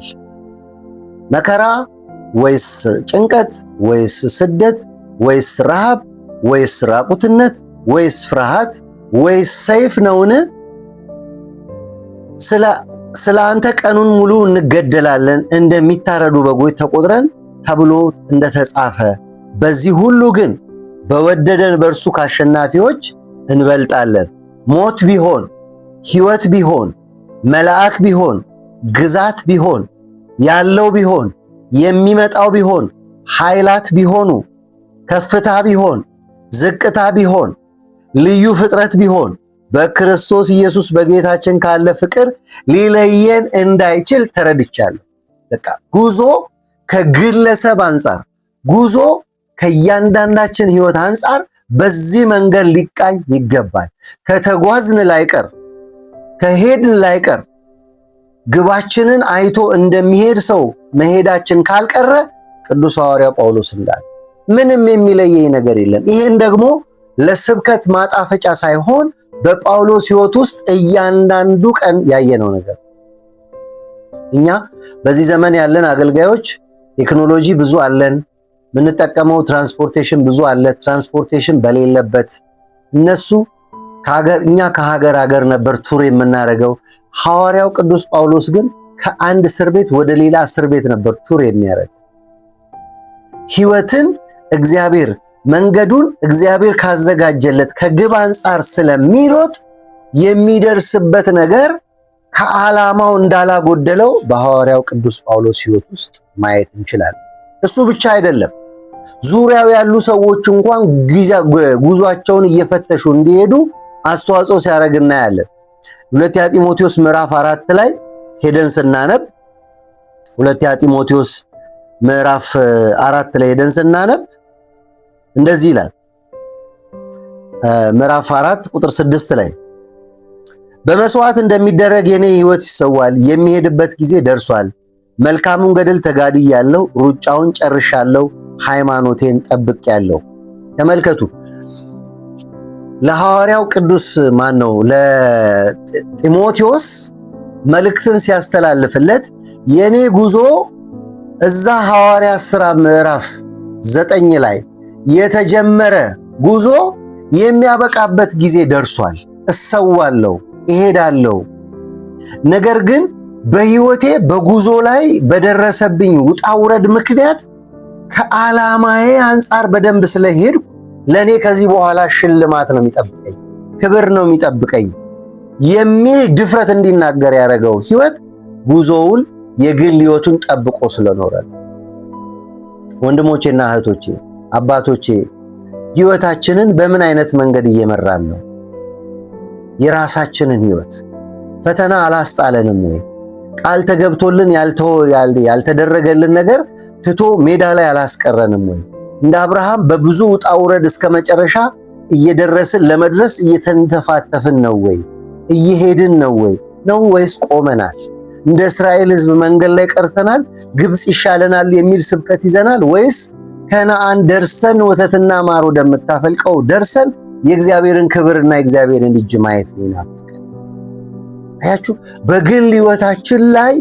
መከራ ወይስ ጭንቀት ወይስ ስደት ወይስ ረሃብ ወይስ ራቁትነት ወይስ ፍርሃት ወይስ ሰይፍ ነውን? ስለ አንተ ቀኑን ሙሉ እንገደላለን፣ እንደሚታረዱ በጎች ተቆጥረን ተብሎ እንደተጻፈ፣ በዚህ ሁሉ ግን በወደደን በእርሱ ከአሸናፊዎች እንበልጣለን። ሞት ቢሆን ሕይወት ቢሆን መልአክ ቢሆን ግዛት ቢሆን ያለው ቢሆን የሚመጣው ቢሆን ኃይላት ቢሆኑ ከፍታ ቢሆን ዝቅታ ቢሆን ልዩ ፍጥረት ቢሆን በክርስቶስ ኢየሱስ በጌታችን ካለ ፍቅር ሊለየን እንዳይችል ተረድቻለሁ። በቃ ጉዞ ከግለሰብ አንጻር፣ ጉዞ ከእያንዳንዳችን ሕይወት አንጻር በዚህ መንገድ ሊቃኝ ይገባል። ከተጓዝን ላይቀር ከሄድን ላይቀር ግባችንን አይቶ እንደሚሄድ ሰው መሄዳችን ካልቀረ ቅዱስ ሐዋርያ ጳውሎስ እንዳለ ምንም የሚለየኝ ነገር የለም። ይሄን ደግሞ ለስብከት ማጣፈጫ ሳይሆን በጳውሎስ ሕይወት ውስጥ እያንዳንዱ ቀን ያየነው ነገር። እኛ በዚህ ዘመን ያለን አገልጋዮች ቴክኖሎጂ ብዙ አለን፣ የምንጠቀመው ትራንስፖርቴሽን ብዙ አለ። ትራንስፖርቴሽን በሌለበት እነሱ እኛ ከሀገር ነበር ቱር የምናደርገው። ሐዋርያው ቅዱስ ጳውሎስ ግን ከአንድ እስር ቤት ወደ ሌላ እስር ቤት ነበር ቱር የሚያደርግ። ህይወትን እግዚአብሔር መንገዱን እግዚአብሔር ካዘጋጀለት ከግብ አንጻር ስለሚሮጥ የሚደርስበት ነገር ከዓላማው እንዳላጎደለው በሐዋርያው ቅዱስ ጳውሎስ ህይወት ውስጥ ማየት እንችላለን። እሱ ብቻ አይደለም፣ ዙሪያው ያሉ ሰዎች እንኳን ጉዟቸውን እየፈተሹ እንዲሄዱ አስተዋጽኦ ሲያደርግ እናያለን። ሁለተኛ ጢሞቴዎስ ምዕራፍ 4 ላይ ሄደን ስናነብ ሁለተኛ ጢሞቴዎስ ምዕራፍ 4 ላይ ሄደን ስናነብ እንደዚህ ይላል። ምዕራፍ 4 ቁጥር 6 ላይ በመስዋዕት እንደሚደረግ የኔ ህይወት ይሰዋል፣ የሚሄድበት ጊዜ ደርሷል። መልካሙን ገድል ተጋድያለሁ፣ ሩጫውን ጨርሻለሁ፣ ሃይማኖቴን ጠብቄያለሁ። ተመልከቱ፣ ለሐዋርያው ቅዱስ ለጢሞቴዎስ መልእክትን ሲያስተላልፍለት የኔ ጉዞ እዛ ሐዋርያ ሥራ ምዕራፍ 9 ላይ የተጀመረ ጉዞ የሚያበቃበት ጊዜ ደርሷል። እሰዋለሁ፣ እሄዳለሁ። ነገር ግን በህይወቴ በጉዞ ላይ በደረሰብኝ ውጣ ውረድ ምክንያት ከዓላማዬ አንጻር በደንብ ስለሄድኩ ለኔ ከዚህ በኋላ ሽልማት ነው የሚጠብቀኝ፣ ክብር ነው የሚጠብቀኝ የሚል ድፍረት እንዲናገር ያደረገው ህይወት ጉዞውን የግል ህይወቱን ጠብቆ ስለኖረ። ወንድሞቼና እህቶቼ፣ አባቶቼ ህይወታችንን በምን አይነት መንገድ እየመራን ነው? የራሳችንን ህይወት ፈተና አላስጣለንም ወይ? ቃል ተገብቶልን ያልተደረገልን ነገር ትቶ ሜዳ ላይ አላስቀረንም ወይ? እንደ አብርሃም በብዙ ውጣ ውረድ እስከ መጨረሻ እየደረስን ለመድረስ እየተንተፋተፍን ነው ወይ? እየሄድን ነው ወይ? ነው ወይስ ቆመናል? እንደ እስራኤል ህዝብ መንገድ ላይ ቀርተናል? ግብጽ ይሻለናል የሚል ስብከት ይዘናል? ወይስ ከነዓን ደርሰን ወተትና ማር ወደምታፈልቀው ደርሰን የእግዚአብሔርን ክብርና የእግዚአብሔርን እጅ ማየት ይናፍቀን? አያችሁ፣ በግል ህይወታችን ላይ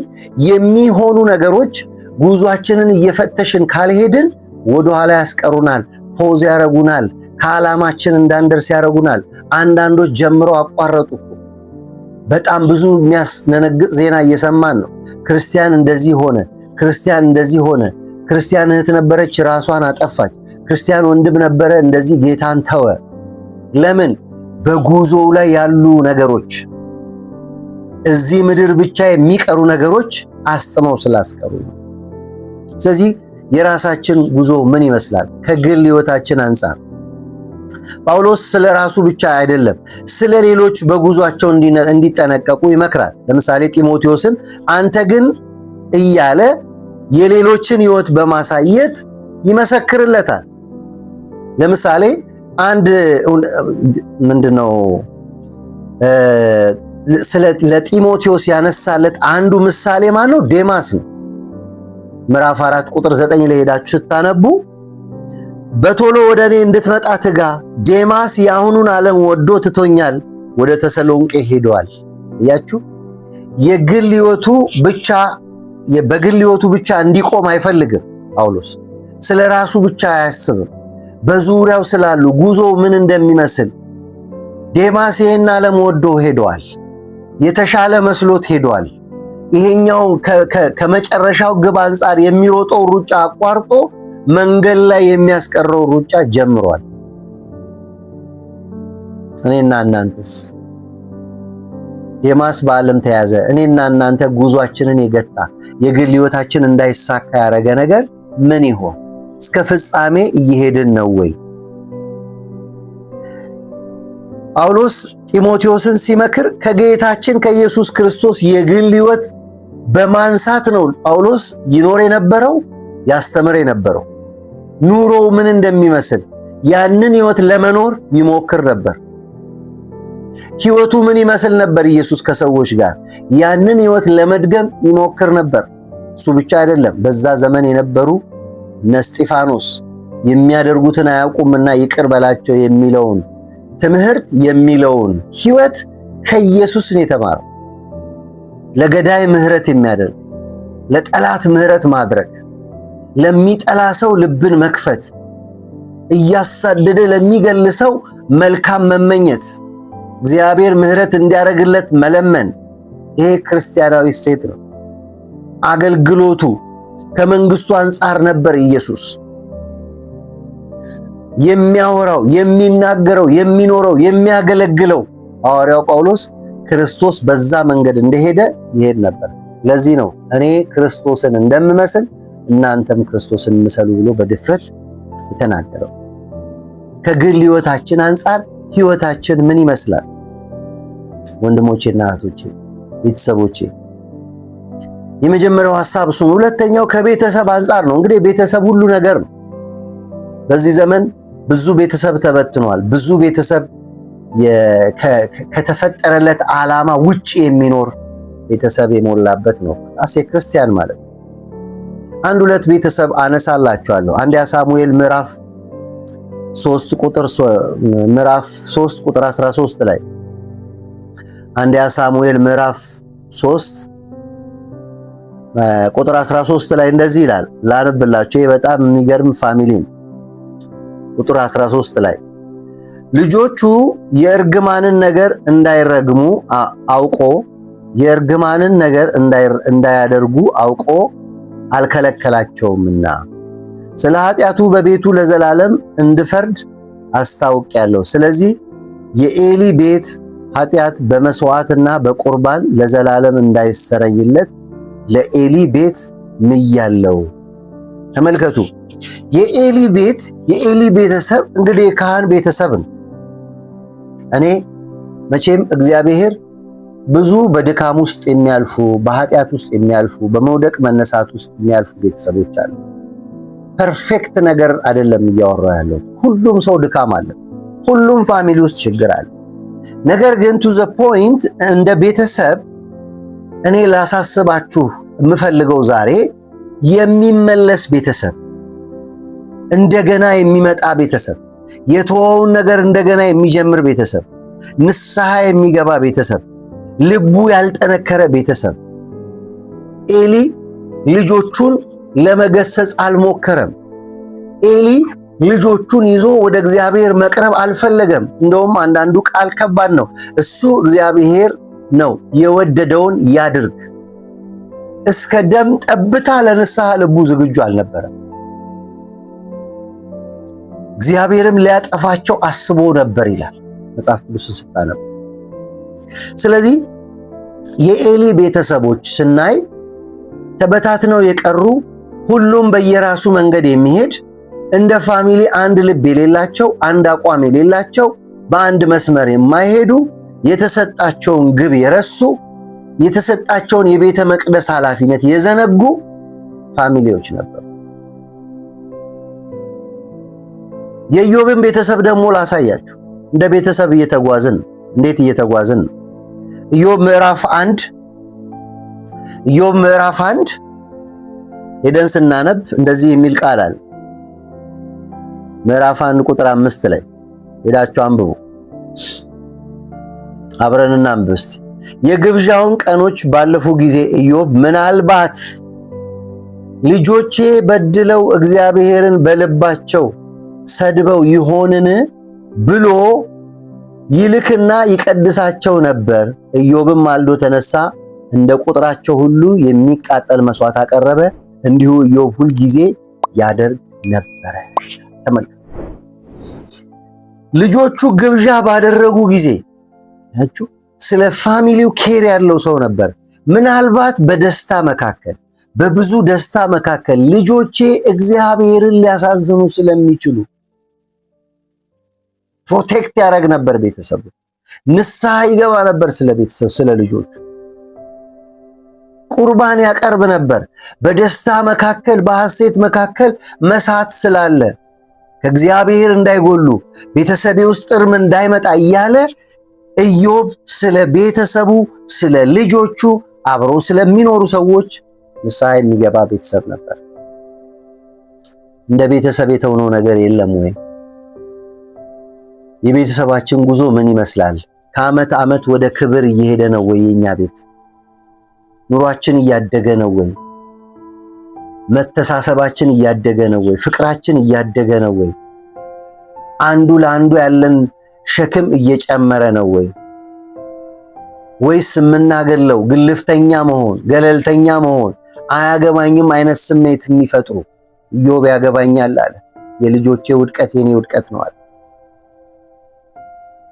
የሚሆኑ ነገሮች ጉዟችንን እየፈተሽን ካልሄድን ወደ ኋላ ያስቀሩናል፣ ፖዝ ያረጉናል፣ ከዓላማችን እንዳንደርስ ያረጉናል። አንዳንዶች ጀምረው አቋረጡ። በጣም ብዙ የሚያስነነግጥ ዜና እየሰማን ነው። ክርስቲያን እንደዚህ ሆነ፣ ክርስቲያን እንደዚህ ሆነ፣ ክርስቲያን እህት ነበረች ራሷን አጠፋች፣ ክርስቲያን ወንድም ነበረ እንደዚህ ጌታን ተወ። ለምን? በጉዞው ላይ ያሉ ነገሮች፣ እዚህ ምድር ብቻ የሚቀሩ ነገሮች አስጥመው ስላስቀሩ ነው። ስለዚህ የራሳችን ጉዞ ምን ይመስላል? ከግል ህይወታችን አንጻር ጳውሎስ ስለ ራሱ ብቻ አይደለም ስለ ሌሎች በጉዟቸው እንዲጠነቀቁ ይመክራል። ለምሳሌ ጢሞቴዎስን አንተ ግን እያለ የሌሎችን ህይወት በማሳየት ይመሰክርለታል። ለምሳሌ አንድ ምንድነው ለጢሞቴዎስ ያነሳለት አንዱ ምሳሌ ማን ነው? ዴማስ ነው። ምዕራፍ 4 ቁጥር 9 ላይ ሄዳችሁ ስታነቡ በቶሎ ወደ እኔ እንድትመጣ ትጋ፣ ዴማስ የአሁኑን ዓለም ወዶ ትቶኛል፣ ወደ ተሰሎንቄ ሄዷል። እያችሁ በግል ህይወቱ ብቻ እንዲቆም አይፈልግም ጳውሎስ። ስለ ራሱ ብቻ አያስብም። በዙሪያው ስላሉ ጉዞ ምን እንደሚመስል ዴማስ ይህን ዓለም ወዶ ሄዷል፣ የተሻለ መስሎት ሄዷል። ይሄኛው ከመጨረሻው ግብ አንጻር የሚሮጠው ሩጫ አቋርጦ መንገድ ላይ የሚያስቀረው ሩጫ ጀምሯል። እኔና እናንተስ? ዴማስ በዓለም ተያዘ። እኔና እናንተ ጉዟችንን የገታ የግል ህይወታችን እንዳይሳካ ያደረገ ነገር ምን ይሆን? እስከ ፍጻሜ እየሄድን ነው ወይ? ጳውሎስ ጢሞቴዎስን ሲመክር ከጌታችን ከኢየሱስ ክርስቶስ የግል ህይወት በማንሳት ነው ጳውሎስ ይኖር የነበረው፣ ያስተምር የነበረው። ኑሮው ምን እንደሚመስል ያንን ህይወት ለመኖር ይሞክር ነበር። ህይወቱ ምን ይመስል ነበር ኢየሱስ ከሰዎች ጋር? ያንን ህይወት ለመድገም ይሞክር ነበር። እሱ ብቻ አይደለም፣ በዛ ዘመን የነበሩ እነ እስጢፋኖስ የሚያደርጉትን አያውቁምና ይቅር በላቸው የሚለውን ትምህርት የሚለውን ህይወት ከኢየሱስ ነው የተማረው። ለገዳይ ምህረት የሚያደርግ፣ ለጠላት ምህረት ማድረግ፣ ለሚጠላ ሰው ልብን መክፈት፣ እያሳደደ ለሚገልሰው መልካም መመኘት፣ እግዚአብሔር ምህረት እንዲያደርግለት መለመን፣ ይሄ ክርስቲያናዊ ሴት ነው። አገልግሎቱ ከመንግስቱ አንጻር ነበር። ኢየሱስ የሚያወራው፣ የሚናገረው፣ የሚኖረው፣ የሚያገለግለው ሐዋርያው ጳውሎስ ክርስቶስ በዛ መንገድ እንደሄደ ይሄድ ነበር። ለዚህ ነው እኔ ክርስቶስን እንደምመስል እናንተም ክርስቶስን ምሰሉ ብሎ በድፍረት የተናገረው። ከግል ሕይወታችን አንጻር ሕይወታችን ምን ይመስላል? ወንድሞቼና እህቶቼ፣ ቤተሰቦቼ፣ የመጀመሪያው ሐሳብ እሱ ነው። ሁለተኛው ከቤተሰብ አንጻር ነው። እንግዲህ ቤተሰብ ሁሉ ነገር ነው። በዚህ ዘመን ብዙ ቤተሰብ ተበትኗል። ብዙ ቤተሰብ ከተፈጠረለት ዓላማ ውጪ የሚኖር ቤተሰብ የሞላበት ነው። አሴ ክርስቲያን ማለት ነው። አንድ ሁለት ቤተሰብ አነሳላችኋለሁ። አንደኛ ሳሙኤል ምዕራፍ 3 ቁጥር 13 ላይ አንደኛ ሳሙኤል ምዕራፍ 3 ቁጥር 13 ላይ እንደዚህ ይላል። ላንብላችሁ። ይሄ በጣም የሚገርም ፋሚሊ ነው። ቁጥር 13 ላይ ልጆቹ የእርግማንን ነገር እንዳይረግሙ አውቆ የእርግማንን ነገር እንዳያደርጉ አውቆ አልከለከላቸውምና ስለ ኃጢአቱ በቤቱ ለዘላለም እንድፈርድ አስታውቄያለሁ። ስለዚህ የኤሊ ቤት ኃጢአት በመስዋዕትና በቁርባን ለዘላለም እንዳይሰረይለት ለኤሊ ቤት ምያለው። ተመልከቱ። የኤሊ ቤት፣ የኤሊ ቤተሰብ እንግዲህ የካህን ቤተሰብ ነው። እኔ መቼም እግዚአብሔር ብዙ በድካም ውስጥ የሚያልፉ፣ በኃጢአት ውስጥ የሚያልፉ፣ በመውደቅ መነሳት ውስጥ የሚያልፉ ቤተሰቦች አሉ። ፐርፌክት ነገር አይደለም እያወራው ያለው። ሁሉም ሰው ድካም አለ። ሁሉም ፋሚሊ ውስጥ ችግር አለ። ነገር ግን ቱ ዘ ፖይንት እንደ ቤተሰብ እኔ ላሳስባችሁ የምፈልገው ዛሬ የሚመለስ ቤተሰብ፣ እንደገና የሚመጣ ቤተሰብ፣ የተወውን ነገር እንደገና የሚጀምር ቤተሰብ፣ ንስሐ የሚገባ ቤተሰብ፣ ልቡ ያልጠነከረ ቤተሰብ። ኤሊ ልጆቹን ለመገሰጽ አልሞከረም። ኤሊ ልጆቹን ይዞ ወደ እግዚአብሔር መቅረብ አልፈለገም። እንደውም አንዳንዱ ቃል ከባድ ነው። እሱ እግዚአብሔር ነው፣ የወደደውን ያድርግ። እስከ ደም ጠብታ ለንስሐ ልቡ ዝግጁ አልነበረም። እግዚአብሔርም ሊያጠፋቸው አስቦ ነበር ይላል መጽሐፍ ቅዱስን ስታነብ። ስለዚህ የኤሊ ቤተሰቦች ስናይ ተበታትነው የቀሩ፣ ሁሉም በየራሱ መንገድ የሚሄድ፣ እንደ ፋሚሊ አንድ ልብ የሌላቸው፣ አንድ አቋም የሌላቸው፣ በአንድ መስመር የማይሄዱ፣ የተሰጣቸውን ግብ የረሱ፣ የተሰጣቸውን የቤተ መቅደስ ኃላፊነት የዘነጉ ፋሚሊዎች ነበሩ። የኢዮብን ቤተሰብ ደግሞ ላሳያችሁ። እንደ ቤተሰብ እየተጓዝን ነው። እንዴት እየተጓዝን ነው? ኢዮብ ምዕራፍ 1 ሄደን ስናነብ እንደዚህ የሚል ቃል አለ። ምዕራፍ 1 ቁጥር 5 ላይ ሄዳችሁ አንብቡ። አብረን እናንብብ እስቲ። የግብዣውን ቀኖች ባለፉ ጊዜ ኢዮብ ምናልባት ልጆቼ በድለው እግዚአብሔርን በልባቸው ሰድበው ይሆንን ብሎ ይልክና ይቀድሳቸው ነበር። ኢዮብም ማልዶ ተነሳ፣ እንደ ቁጥራቸው ሁሉ የሚቃጠል መስዋዕት አቀረበ። እንዲሁ ኢዮብ ሁል ጊዜ ያደርግ ነበረ። ተመልከቱ። ልጆቹ ግብዣ ባደረጉ ጊዜ ስለ ፋሚሊው ኬር ያለው ሰው ነበር። ምናልባት በደስታ መካከል፣ በብዙ ደስታ መካከል ልጆቼ እግዚአብሔርን ሊያሳዝኑ ስለሚችሉ ፕሮቴክት ያደርግ ነበር። ቤተሰቡ ንስሐ ይገባ ነበር። ስለ ቤተሰብ፣ ስለ ልጆቹ ቁርባን ያቀርብ ነበር። በደስታ መካከል፣ በሐሴት መካከል መሳት ስላለ ከእግዚአብሔር እንዳይጎሉ፣ ቤተሰቤ ውስጥ እርም እንዳይመጣ እያለ ኢዮብ ስለ ቤተሰቡ፣ ስለ ልጆቹ፣ አብረው ስለሚኖሩ ሰዎች ንስሐ የሚገባ ቤተሰብ ነበር። እንደ ቤተሰብ የተውነው ነገር የለም ወይ? የቤተሰባችን ጉዞ ምን ይመስላል? ከዓመት ዓመት ወደ ክብር እየሄደ ነው ወይ? የኛ ቤት ኑሯችን እያደገ ነው ወይ? መተሳሰባችን እያደገ ነው ወይ? ፍቅራችን እያደገ ነው ወይ? አንዱ ለአንዱ ያለን ሸክም እየጨመረ ነው ወይ? ወይስ የምናገለው ግልፍተኛ መሆን፣ ገለልተኛ መሆን፣ አያገባኝም አይነት ስሜት የሚፈጥሩ ኢዮብ ያገባኛል አለ። የልጆቼ ውድቀት የኔ ውድቀት ነው አለ።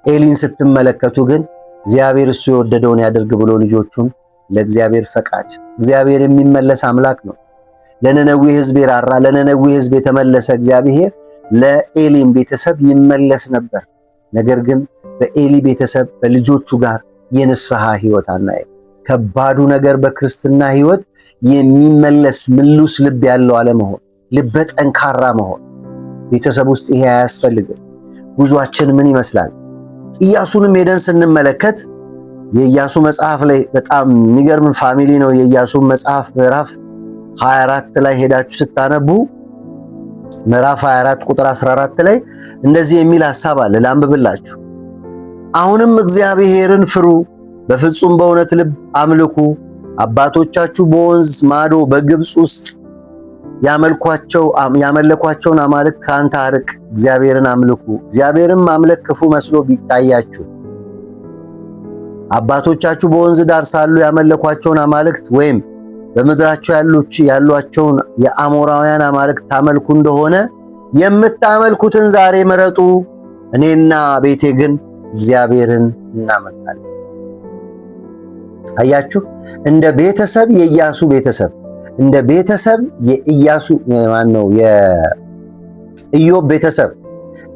ኤሊን ስትመለከቱ ግን እግዚአብሔር እሱ የወደደውን ያደርግ ብሎ ልጆቹን ለእግዚአብሔር ፈቃድ፣ እግዚአብሔር የሚመለስ አምላክ ነው። ለነነዌ ሕዝብ የራራ ለነነዌ ሕዝብ የተመለሰ እግዚአብሔር ለኤሊም ቤተሰብ ይመለስ ነበር። ነገር ግን በኤሊ ቤተሰብ በልጆቹ ጋር የንስሐ ሕይወት አናየም። ከባዱ ነገር በክርስትና ሕይወት የሚመለስ ምሉስ ልብ ያለው አለመሆን፣ ልበ ጠንካራ መሆን። ቤተሰብ ውስጥ ይሄ አያስፈልግም። ጉዟችን ምን ይመስላል? ኢያሱንም ሄደን ስንመለከት የኢያሱ መጽሐፍ ላይ በጣም የሚገርም ፋሚሊ ነው። የኢያሱ መጽሐፍ ምዕራፍ 24 ላይ ሄዳችሁ ስታነቡ ምዕራፍ 24 ቁጥር 14 ላይ እንደዚህ የሚል ሐሳብ አለ። ላንብብላችሁ። አሁንም እግዚአብሔርን ፍሩ፣ በፍጹም በእውነት ልብ አምልኩ። አባቶቻችሁ በወንዝ ማዶ በግብፅ ውስጥ ያመለኳቸውን አማልክት ከአንተ አርቅ፣ እግዚአብሔርን አምልኩ። እግዚአብሔርን ማምለክ ክፉ መስሎ ቢታያችሁ አባቶቻችሁ በወንዝ ዳር ሳሉ ያመለኳቸውን አማልክት ወይም በምድራቸው ያሏቸውን የአሞራውያን አማልክት ታመልኩ እንደሆነ የምታመልኩትን ዛሬ ምረጡ፣ እኔና ቤቴ ግን እግዚአብሔርን እናመልካለን። አያችሁ፣ እንደ ቤተሰብ የኢያሱ ቤተሰብ፣ እንደ ቤተሰብ የኢያሱ ማነው የኢዮብ ቤተሰብ፣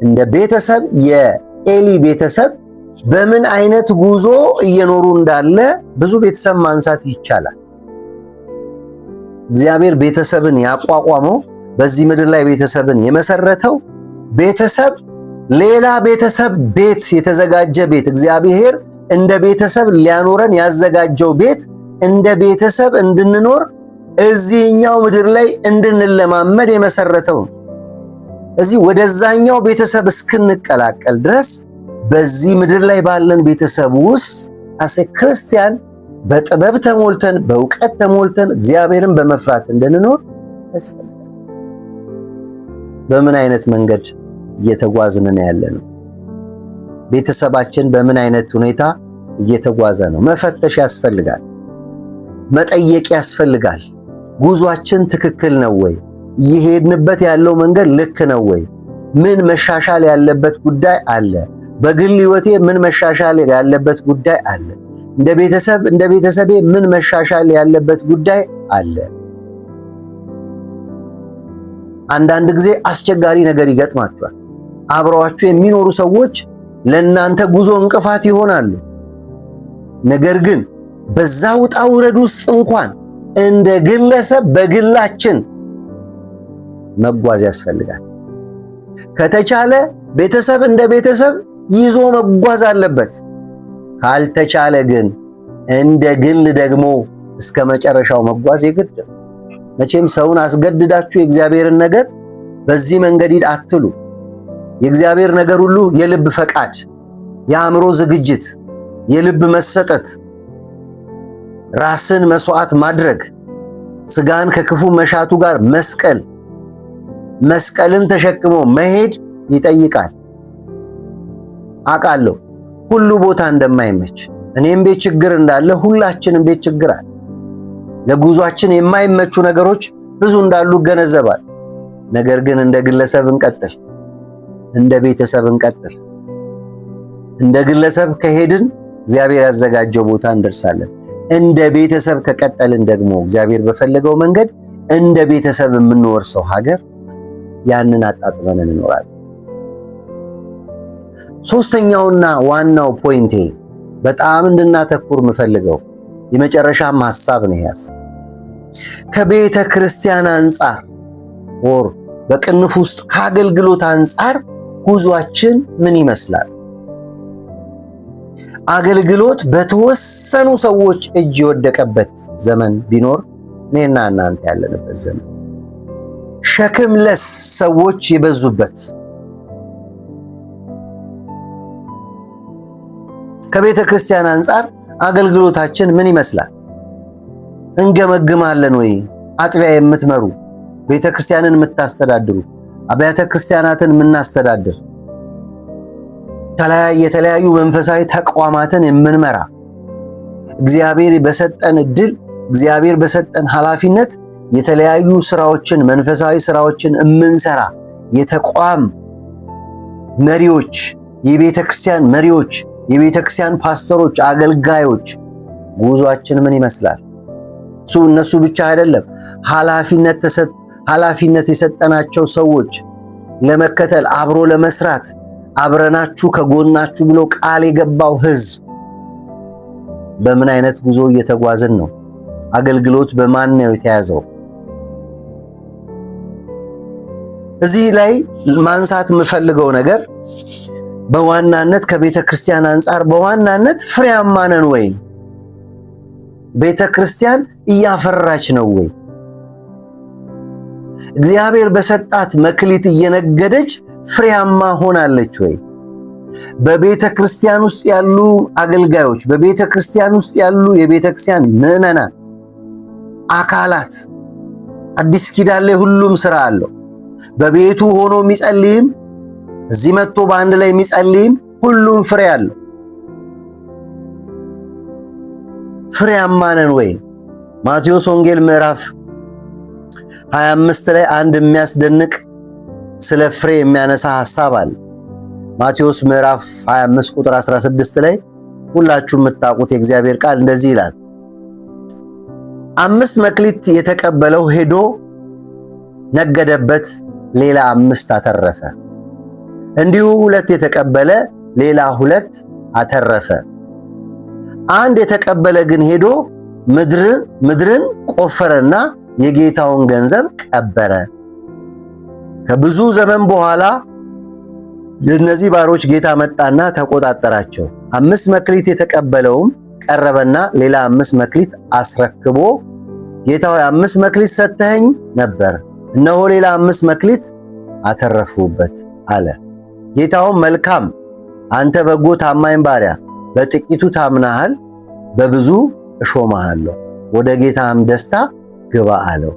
እንደ ቤተሰብ የኤሊ ቤተሰብ በምን አይነት ጉዞ እየኖሩ እንዳለ ብዙ ቤተሰብ ማንሳት ይቻላል። እግዚአብሔር ቤተሰብን ያቋቋመው በዚህ ምድር ላይ ቤተሰብን የመሰረተው ቤተሰብ ሌላ ቤተሰብ ቤት የተዘጋጀ ቤት እግዚአብሔር እንደ ቤተሰብ ሊያኖረን ያዘጋጀው ቤት እንደ ቤተሰብ እንድንኖር እዚህኛው ምድር ላይ እንድንለማመድ የመሰረተው ነው። እዚህ ወደዛኛው ቤተሰብ እስክንቀላቀል ድረስ በዚህ ምድር ላይ ባለን ቤተሰብ ውስጥ አሰ ክርስቲያን በጥበብ ተሞልተን በእውቀት ተሞልተን እግዚአብሔርን በመፍራት እንድንኖር ያስፈልጋል። በምን አይነት መንገድ እየተጓዝን ነው ያለነው? ቤተሰባችን በምን አይነት ሁኔታ እየተጓዘ ነው? መፈተሽ ያስፈልጋል። መጠየቅ ያስፈልጋል። ጉዟችን ትክክል ነው ወይ? እየሄድንበት ያለው መንገድ ልክ ነው ወይ? ምን መሻሻል ያለበት ጉዳይ አለ? በግል ሕይወቴ ምን መሻሻል ያለበት ጉዳይ አለ? እንደ ቤተሰቤ ምን መሻሻል ያለበት ጉዳይ አለ? አንዳንድ ጊዜ አስቸጋሪ ነገር ይገጥማቸዋል። አብረዋችሁ የሚኖሩ ሰዎች ለእናንተ ጉዞ እንቅፋት ይሆናሉ። ነገር ግን በዛ ውጣ ውረድ ውስጥ እንኳን እንደ ግለሰብ በግላችን መጓዝ ያስፈልጋል። ከተቻለ ቤተሰብ እንደ ቤተሰብ ይዞ መጓዝ አለበት። ካልተቻለ ግን እንደ ግል ደግሞ እስከ መጨረሻው መጓዝ የግድ። መቼም ሰውን አስገድዳችሁ የእግዚአብሔርን ነገር በዚህ መንገድ ሂድ አትሉ። የእግዚአብሔር ነገር ሁሉ የልብ ፈቃድ፣ የአእምሮ ዝግጅት፣ የልብ መሰጠት፣ ራስን መስዋዕት ማድረግ፣ ስጋን ከክፉ መሻቱ ጋር መስቀልን ተሸክሞ መሄድ ይጠይቃል። አውቃለሁ ሁሉ ቦታ እንደማይመች፣ እኔም ቤት ችግር እንዳለ ሁላችንም ቤት ችግር አለ። ለጉዟችን የማይመቹ ነገሮች ብዙ እንዳሉ እገነዘባል። ነገር ግን እንደ ግለሰብ እንቀጥል፣ እንደ ቤተሰብ እንቀጥል። እንደ ግለሰብ ከሄድን እግዚአብሔር ያዘጋጀው ቦታ እንደርሳለን። እንደ ቤተሰብ ከቀጠልን ደግሞ እግዚአብሔር በፈለገው መንገድ እንደ ቤተሰብ የምንወርሰው ሀገር ያንን አጣጥመን እንኖራለን። ሶስተኛውና ዋናው ፖይንቴ በጣም እንድናተኩር የምፈልገው የመጨረሻም ሐሳብ ነው። ያስ ከቤተ ክርስቲያን አንጻር ወር በቅንፍ ውስጥ ከአገልግሎት አንጻር ጉዟችን ምን ይመስላል? አገልግሎት በተወሰኑ ሰዎች እጅ የወደቀበት ዘመን ቢኖር እኔና እናንተ ያለንበት ዘመን፣ ሸክምለስ ሰዎች የበዙበት፣ ከቤተ ክርስቲያን አንጻር አገልግሎታችን ምን ይመስላል? እንገመግማለን ወይ? አጥቢያ የምትመሩ ቤተ ክርስቲያንን የምታስተዳድሩ አብያተ ክርስቲያናትን የምናስተዳድር የተለያዩ መንፈሳዊ ተቋማትን የምንመራ እግዚአብሔር በሰጠን ዕድል እግዚአብሔር በሰጠን ኃላፊነት የተለያዩ ስራዎችን መንፈሳዊ ስራዎችን እምንሰራ የተቋም መሪዎች፣ የቤተክርስቲያን መሪዎች፣ የቤተክርስቲያን ፓስተሮች፣ አገልጋዮች ጉዟችን ምን ይመስላል? እነሱ ብቻ አይደለም፣ ኃላፊነት የሰጠናቸው ሰዎች ለመከተል አብሮ ለመስራት አብረናችሁ ከጎናችሁ ብሎ ቃል የገባው ህዝብ በምን አይነት ጉዞ እየተጓዝን ነው? አገልግሎት በማን ነው የተያዘው? እዚህ ላይ ማንሳት የምፈልገው ነገር በዋናነት ከቤተ ክርስቲያን አንጻር በዋናነት ፍሬያማ ነን ወይ? ቤተ ክርስቲያን እያፈራች ነው ወይ? እግዚአብሔር በሰጣት መክሊት እየነገደች ፍሬያማ ሆናለች ወይ? በቤተ ክርስቲያን ውስጥ ያሉ አገልጋዮች፣ በቤተ ክርስቲያን ውስጥ ያሉ የቤተ ክርስቲያን ምዕመናን አካላት አዲስ ኪዳን ላይ ሁሉም ስራ አለው። በቤቱ ሆኖ የሚጸልይም እዚህ መጥቶ በአንድ ላይ የሚጸልይም ሁሉም ፍሬ አለው። ፍሬያማ ነን ወይ? ማቴዎስ ወንጌል ምዕራፍ 25 ላይ አንድ የሚያስደንቅ ስለ ፍሬ የሚያነሳ ሐሳብ አለ። ማቴዎስ ምዕራፍ 25 ቁጥር 16 ላይ ሁላችሁም የምታውቁት የእግዚአብሔር ቃል እንደዚህ ይላል። 5 መክሊት የተቀበለው ሄዶ ነገደበት፣ ሌላ 5 አተረፈ። እንዲሁ 2 የተቀበለ ሌላ 2 አተረፈ። 1 የተቀበለ ግን ሄዶ ምድርን ቆፈረና የጌታውን ገንዘብ ቀበረ። ከብዙ ዘመን በኋላ የእነዚህ ባሮች ጌታ መጣና ተቆጣጠራቸው። 5 መክሊት የተቀበለውም ቀረበና ሌላ 5 መክሊት አስረክቦ ጌታ ሆይ 5 መክሊት ሰጥተኸኝ ነበር፣ እነሆ ሌላ 5 መክሊት አተረፍሁበት አለ። ጌታውም መልካም አንተ በጎ ታማኝ ባሪያ፣ በጥቂቱ ታምናሃል፣ በብዙ እሾምሃለሁ፣ ወደ ጌታም ደስታ ግባ አለው።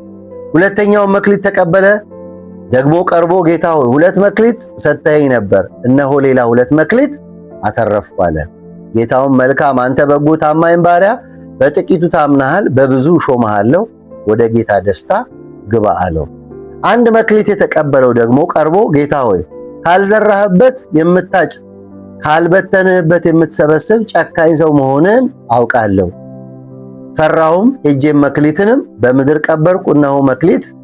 ሁለተኛውን መክሊት ተቀበለ። ደግሞ ቀርቦ ጌታ ሆይ 2 መክሊት ሰጥተኸኝ ነበር፣ እነሆ ሌላ 2 መክሊት አተረፍኩ አለ። ጌታውም መልካም አንተ በጎ ታማኝ ባሪያ፣ በጥቂቱ ታምናሃል፣ በብዙ እሾምሃለሁ፣ ወደ ጌታ ደስታ ግባ አለው። 1 መክሊት የተቀበለው ደግሞ ቀርቦ ጌታ ሆይ ካልዘራህበት የምታጭ ካልበተንህበት የምትሰበስብ ጨካኝ ሰው መሆንን አውቃለሁ። ፈራሁም፣ ሄጄም መክሊትንም በምድር ቀበርኩ፣ እነሆ መክሊትህ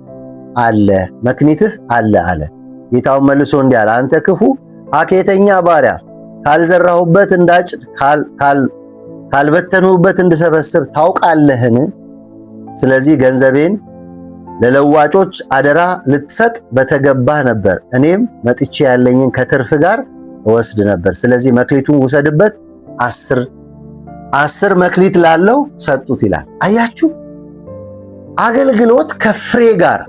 አለ አለ። ጌታውን መልሶ እንዲህ አለ፣ አንተ ክፉ ሐኬተኛ ባሪያ፣ ካልዘራሁበት እንዳጭድ ካልበተንሁበት እንድሰበስብ ታውቃለህን? ስለዚህ ገንዘቤን ለለዋጮች አደራ ልትሰጥ በተገባህ ነበር፣ እኔም መጥቼ ያለኝን ከትርፍ ጋር እወስድ ነበር። ስለዚህ መክሊቱን ውሰድበት፣ 10 መክሊት ላለው ሰጡት ይላል። አያችሁ፣ አገልግሎት ከፍሬ ጋር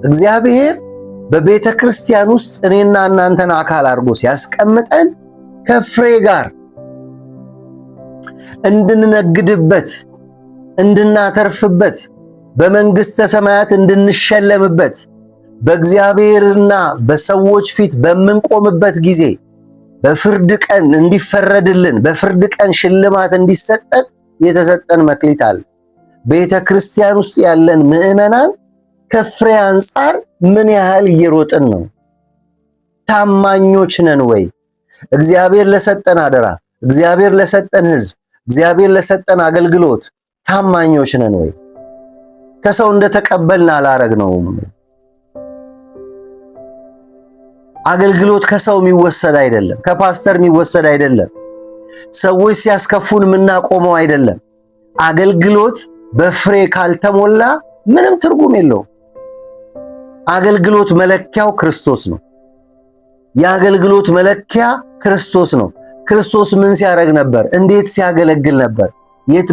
እግዚአብሔር በቤተ ክርስቲያን ውስጥ እኔና እናንተን አካል አድርጎ ሲያስቀምጠን ከፍሬ ጋር እንድንነግድበት፣ እንድናተርፍበት፣ በመንግስተ ሰማያት እንድንሸለምበት፣ በእግዚአብሔርና በሰዎች ፊት በምንቆምበት ጊዜ በፍርድ ቀን እንዲፈረድልን፣ በፍርድ ቀን ሽልማት እንዲሰጠን የተሰጠን መክሊት አለ። ቤተ ክርስቲያን ውስጥ ያለን ምዕመናን ከፍሬ አንጻር ምን ያህል እየሮጥን ነው? ታማኞች ነን ወይ? እግዚአብሔር ለሰጠን አደራ፣ እግዚአብሔር ለሰጠን ሕዝብ፣ እግዚአብሔር ለሰጠን አገልግሎት ታማኞች ነን ወይ? ከሰው እንደተቀበልን አላረግነውም። አገልግሎት ከሰው የሚወሰድ አይደለም፣ ከፓስተር የሚወሰድ አይደለም፣ ሰዎች ሲያስከፉን የምናቆመው አይደለም። አገልግሎት በፍሬ ካልተሞላ ምንም ትርጉም የለውም። አገልግሎት መለኪያው ክርስቶስ ነው። የአገልግሎት መለኪያ ክርስቶስ ነው። ክርስቶስ ምን ሲያደርግ ነበር? እንዴት ሲያገለግል ነበር?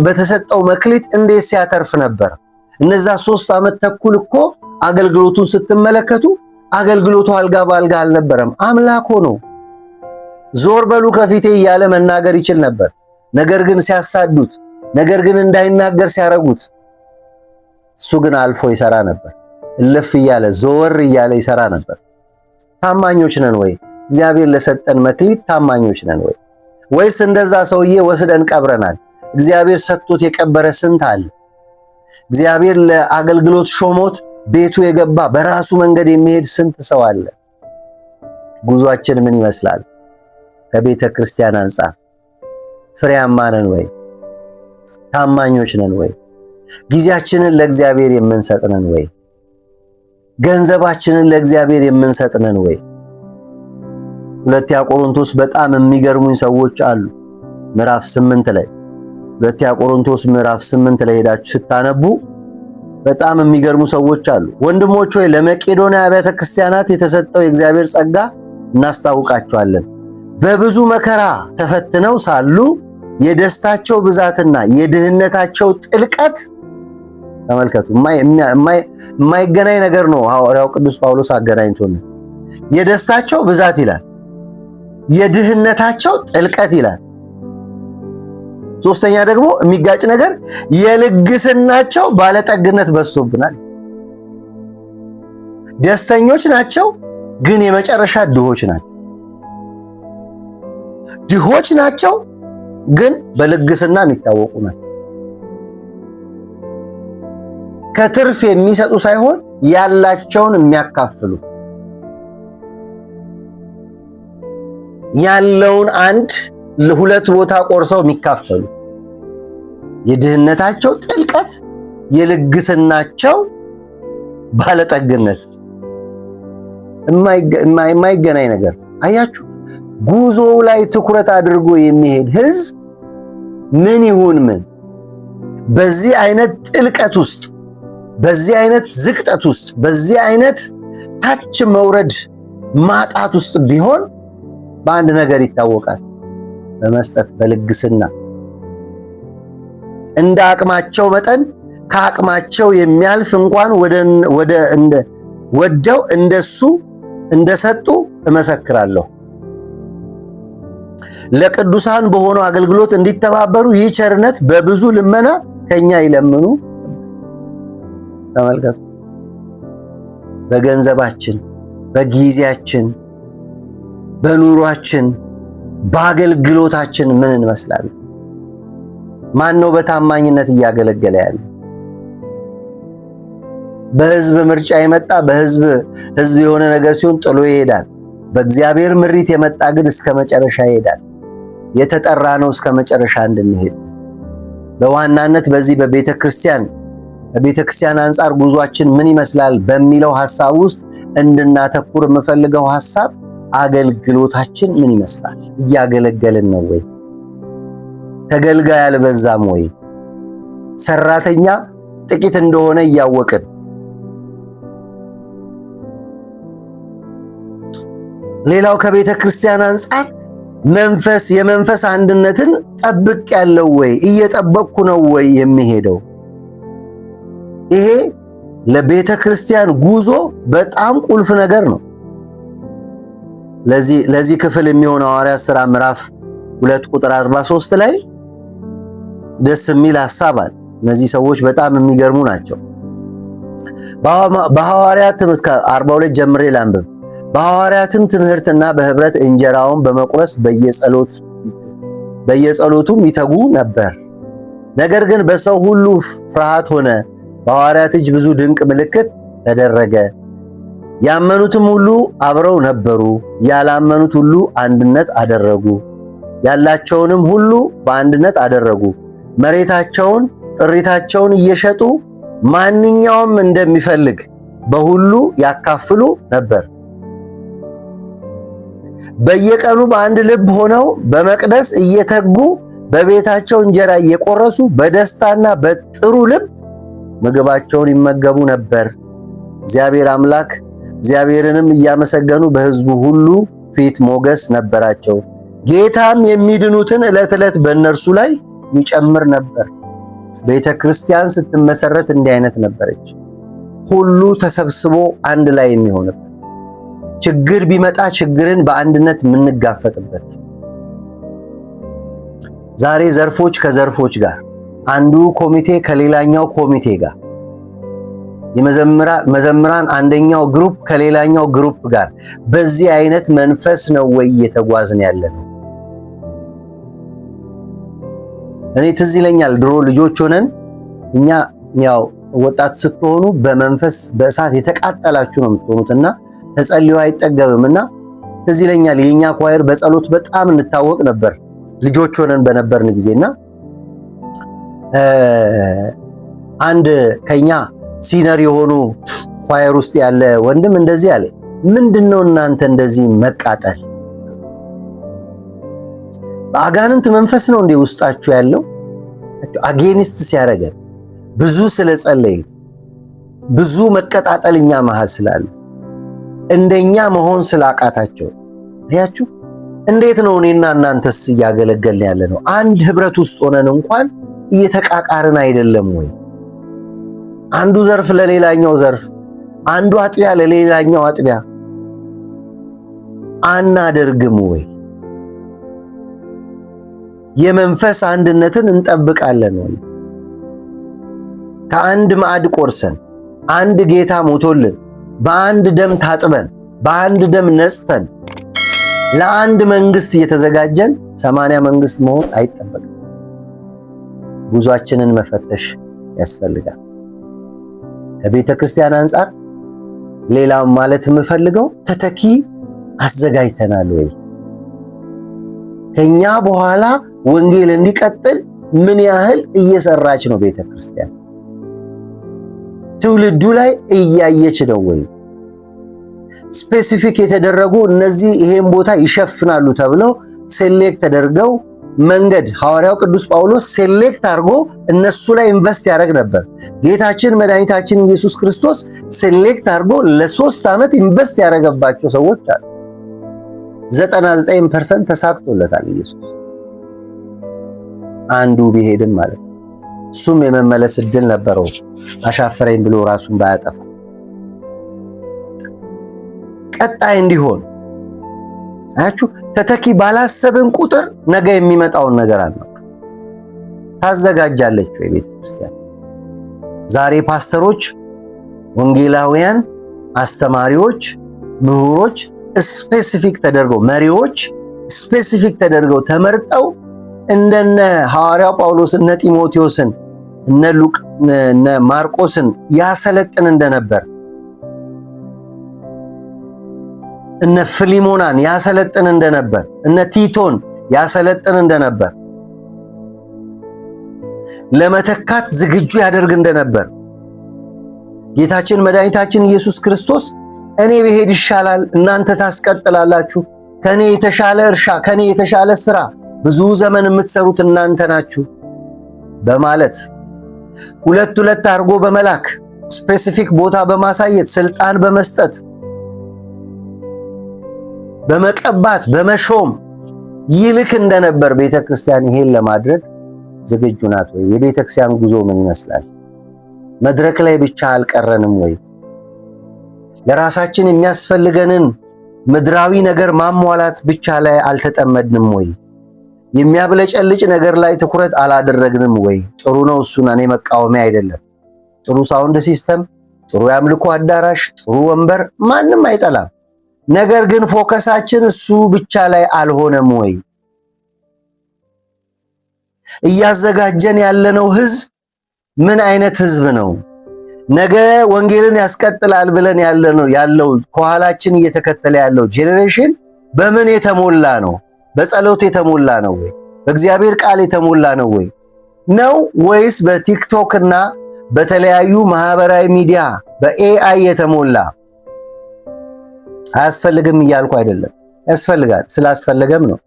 በተሰጠው መክሊት እንዴት ሲያተርፍ ነበር? እነዛ 3 ዓመት ተኩል እኮ አገልግሎቱን ስትመለከቱ አገልግሎቱ አልጋ ባልጋ አልነበረም። አምላክ ሆኖ ዞር በሉ ከፊቴ እያለ መናገር ይችል ነበር። ነገር ግን ሲያሳዱት፣ ነገር ግን እንዳይናገር ሲያረጉት፣ እሱ ግን አልፎ ይሰራ ነበር። እልፍ እያለ ዞር እያለ ይሰራ ነበር። ታማኞች ነን ወይ? እግዚአብሔር ለሰጠን መክሊት ታማኞች ነን ወይ? ወይስ እንደዛ ሰውዬ ወስደን ቀብረናል? እግዚአብሔር ሰጥቶት የቀበረ ስንት አለ። እግዚአብሔር ለአገልግሎት ሾሞት ቤቱ የገባ በራሱ መንገድ የሚሄድ ስንት ሰው አለ? ጉዟችን ምን ይመስላል? ከቤተ ክርስቲያን አንጻር ፍሬያማ ነን ወይ? ታማኞች ነን ወይ? ጊዜያችንን ለእግዚአብሔር የምንሰጥ ነን ወይ? ገንዘባችንን ለእግዚአብሔር የምንሰጥ ነን ወይ? ሁለተኛ ቆሮንቶስ በጣም የሚገርሙኝ ሰዎች አሉ። ምዕራፍ 8 ላይ ሁለተኛ ቆሮንቶስ ምዕራፍ 8 ላይ ሄዳችሁ ስታነቡ በጣም የሚገርሙ ሰዎች አሉ። ወንድሞች ሆይ ለመቄዶንያ አብያተ ክርስቲያናት የተሰጠው የእግዚአብሔር ጸጋ እናስታውቃቸዋለን። በብዙ መከራ ተፈትነው ሳሉ የደስታቸው ብዛትና የድህነታቸው ጥልቀት ተመልከቱ። የማይገናኝ ነገር ነው ሐዋርያው ቅዱስ ጳውሎስ አገናኝቶን። የደስታቸው ብዛት ይላል፣ የድህነታቸው ጥልቀት ይላል። ሶስተኛ ደግሞ የሚጋጭ ነገር የልግስናቸው ባለጠግነት በዝቶብናል። ደስተኞች ናቸው፣ ግን የመጨረሻ ድሆች ናቸው። ድሆች ናቸው፣ ግን በልግስና የሚታወቁ ናቸው። ከትርፍ የሚሰጡ ሳይሆን ያላቸውን የሚያካፍሉ፣ ያለውን አንድ ለሁለት ቦታ ቆርሰው የሚካፈሉ፣ የድህነታቸው ጥልቀት የልግስናቸው ባለጠግነት የማይገናኝ ነገር። አያችሁ፣ ጉዞው ላይ ትኩረት አድርጎ የሚሄድ ህዝብ ምን ይሁን ምን በዚህ አይነት ጥልቀት ውስጥ፣ በዚህ አይነት ዝቅጠት ውስጥ፣ በዚህ አይነት ታች መውረድ ማጣት ውስጥ ቢሆን በአንድ ነገር ይታወቃል፣ በመስጠት በልግስና። እንደ አቅማቸው መጠን ከአቅማቸው የሚያልፍ እንኳን ወደው እንደሱ እንደሰጡ እመሰክራለሁ። ለቅዱሳን በሆነው አገልግሎት እንዲተባበሩ ይህ ቸርነት በብዙ ልመና ከኛ ይለምኑ። ተመልከቱ። በገንዘባችን፣ በጊዜያችን፣ በኑሯችን፣ በአገልግሎታችን ምን እንመስላለን? ማን ነው በታማኝነት እያገለገለ ያለ? በህዝብ ምርጫ የመጣ ህዝብ የሆነ ነገር ሲሆን ጥሎ ይሄዳል። በእግዚአብሔር ምሪት የመጣ ግን እስከ መጨረሻ ይሄዳል። የተጠራ ነው እስከ መጨረሻ እንድንሄድ። በዋናነት በዚህ በቤተ ክርስቲያን አንጻር ጉዟችን ምን ይመስላል በሚለው ሐሳብ ውስጥ እንድናተኩር የምፈልገው ሐሳብ አገልግሎታችን ምን ይመስላል? እያገለገልን ነው ወይ? ተገልጋይ አልበዛም ወይ? ሰራተኛ ጥቂት እንደሆነ እያወቅን ሌላው ከቤተ ክርስቲያን አንጻር የመንፈስ አንድነትን ጠብቅ ያለው ወይ? እየጠበቅኩ ነው ወይ የሚሄደው? ይሄ ለቤተ ክርስቲያን ጉዞ በጣም ቁልፍ ነገር ነው። ለዚህ ክፍል የሚሆነው ሐዋርያት ሥራ ምዕራፍ 2 ቁጥር 43 ላይ ደስ የሚል ሐሳብ አለ። እነዚህ ሰዎች በጣም የሚገርሙ ናቸው። በሐዋርያት ትምህርት ከ42 ጀምሬ ላንብብ። በሐዋርያትም ትምህርትና በህብረት እንጀራውን በመቁረስ በየጸሎቱም ይተጉ ነበር። ነገር ግን በሰው ሁሉ ፍርሃት ሆነ። በሐዋርያት እጅ ብዙ ድንቅ ምልክት ተደረገ። ያመኑትም ሁሉ አብረው ነበሩ። ያላመኑት ሁሉ አንድነት አደረጉ። ያላቸውንም ሁሉ በአንድነት አደረጉ። መሬታቸውን፣ ጥሪታቸውን እየሸጡ ማንኛውም እንደሚፈልግ በሁሉ ያካፍሉ ነበር። በየቀኑ በአንድ ልብ ሆነው በመቅደስ እየተጉ በቤታቸው እንጀራ እየቆረሱ በደስታና በጥሩ ልብ ምግባቸውን ይመገቡ ነበር። እግዚአብሔርንም እያመሰገኑ በሕዝቡ ሁሉ ፊት ሞገስ ነበራቸው። ጌታም የሚድኑትን ዕለት ዕለት በእነርሱ ላይ ይጨምር ነበር። ቤተ ክርስቲያን ስትመሰረት እንዲህ አይነት ነበረች። ሁሉ ተሰብስቦ አንድ ላይ የሚሆንበት፣ ችግር ቢመጣ ችግርን በአንድነት የምንጋፈጥበት። ዛሬ ዘርፎች ከዘርፎች ጋር፣ አንዱ ኮሚቴ ከሌላኛው ኮሚቴ ጋር፣ መዘምራን አንደኛው ግሩፕ ከሌላኛው ግሩፕ ጋር፣ በዚህ አይነት መንፈስ ነው ወይ እየተጓዝን ያለነው? እኔ ትዝ ይለኛል ድሮ ልጆች ሆነን እኛ ያው ወጣት ስትሆኑ በመንፈስ በእሳት የተቃጠላችሁ ነው የምትሆኑትና ተጸልዮ አይጠገብምና ትዝ ይለኛል የኛ ኳየር በጸሎት በጣም እንታወቅ ነበር ልጆች ሆነን በነበርን ጊዜና አንድ ከኛ ሲነር የሆኑ ኳየር ውስጥ ያለ ወንድም እንደዚህ አለ፣ ምንድነው እናንተ እንደዚህ መቃጠል? በአጋንንት መንፈስ ነው እንዴ ውስጣችሁ ያለው? አጌኒስት ሲያረገን ብዙ ስለጸለይ ብዙ መቀጣጠልኛ መሃል ስላለ እንደኛ መሆን ስላቃታቸው አያችሁ። እንዴት ነው እኔና እናንተስ እያገለገልን ያለ ነው? አንድ ህብረት ውስጥ ሆነን እንኳን እየተቃቃርን አይደለም ወይ? አንዱ ዘርፍ ለሌላኛው ዘርፍ፣ አንዱ አጥቢያ ለሌላኛው አጥቢያ አናደርግም ወይ? የመንፈስ አንድነትን እንጠብቃለን ወይ? ከአንድ ማዕድ ቆርሰን አንድ ጌታ ሞቶልን በአንድ ደም ታጥበን በአንድ ደም ነጽተን ለአንድ መንግስት እየተዘጋጀን 80 መንግስት መሆን አይጠበቅም። ጉዟችንን መፈተሽ ያስፈልጋል። ከቤተ ክርስቲያን አንጻር ሌላው ማለት የምፈልገው ተተኪ አዘጋጅተናል ወይ? ከኛ በኋላ ወንጌል እንዲቀጥል ምን ያህል እየሰራች ነው ቤተ ክርስቲያን? ትውልዱ ላይ እያየች ነው ወይ? ስፔሲፊክ የተደረጉ እነዚህ ይሄን ቦታ ይሸፍናሉ ተብለው ሴሌክት ተደርገው መንገድ ሐዋርያው ቅዱስ ጳውሎስ ሴሌክት አድርጎ እነሱ ላይ ኢንቨስት ያደርግ ነበር። ጌታችን መድኃኒታችን ኢየሱስ ክርስቶስ ሴሌክት አድርጎ ለ3 ዓመት ኢንቨስት ያደረገባቸው ሰዎች አሉ። 99% ተሳክቶለታል ኢየሱስ። አንዱ ቢሄድም ማለት ነው። እሱም የመመለስ እድል ነበረው አሻፈረኝ ብሎ ራሱን ባያጠፋ። ቀጣይ እንዲሆን አያችሁ፣ ተተኪ ባላሰብን ቁጥር ነገ የሚመጣውን ነገር አናውቅ። ታዘጋጃለች ወይ ቤተ ክርስቲያን? ዛሬ ፓስተሮች፣ ወንጌላውያን፣ አስተማሪዎች፣ ምሁሮች ስፔሲፊክ ተደርገው መሪዎች ስፔሲፊክ ተደርገው ተመርጠው እንደነ ሐዋርያው ጳውሎስ እነ ጢሞቴዎስን እነ ሉቅ እነ ማርቆስን ያሰለጥን እንደነበር እነ ፊሊሞናን ያሰለጥን እንደነበር እነ ቲቶን ያሰለጥን እንደነበር ለመተካት ዝግጁ ያደርግ እንደነበር ጌታችን መድኃኒታችን ኢየሱስ ክርስቶስ እኔ ብሄድ ይሻላል እናንተ ታስቀጥላላችሁ፣ ከኔ የተሻለ እርሻ ከኔ የተሻለ ስራ ብዙ ዘመን የምትሰሩት እናንተ ናችሁ በማለት ሁለት አድርጎ በመላክ ስፔሲፊክ ቦታ በማሳየት ስልጣን በመስጠት በመቀባት በመሾም ይልክ እንደነበር ቤተክርስቲያን ይሄን ለማድረግ ዝግጁ ናት ወይ? የቤተክርስቲያን ጉዞ ምን ይመስላል? መድረክ ላይ ብቻ አልቀረንም ወይ? ለራሳችን የሚያስፈልገንን ምድራዊ ነገር ማሟላት ብቻ ላይ አልተጠመድንም ወይ? የሚያብለጨልጭ ነገር ላይ ትኩረት አላደረግንም ወይ? ጥሩ ነው፣ እሱን እኔ መቃወሚያ አይደለም። ጥሩ ሳውንድ ሲስተም፣ ጥሩ የአምልኮ አዳራሽ፣ ጥሩ ወንበር ማንም አይጠላም። ነገር ግን ፎከሳችን እሱ ብቻ ላይ አልሆነም ወይ? እያዘጋጀን ያለነው ህዝብ ምን አይነት ህዝብ ነው? ነገ ወንጌልን ያስቀጥላል ብለን ያለው ከኋላችን እየተከተለ ያለው ጄኔሬሽን በምን የተሞላ ነው? በጸሎት የተሞላ ነው ወይ? በእግዚአብሔር ቃል የተሞላ ነው ወይ? ነው ወይስ በቲክቶክ እና በተለያዩ ማህበራዊ ሚዲያ በኤአይ የተሞላ? አያስፈልግም እያልኩ አይደለም፣ ያስፈልጋል። ስላስፈለገም ነው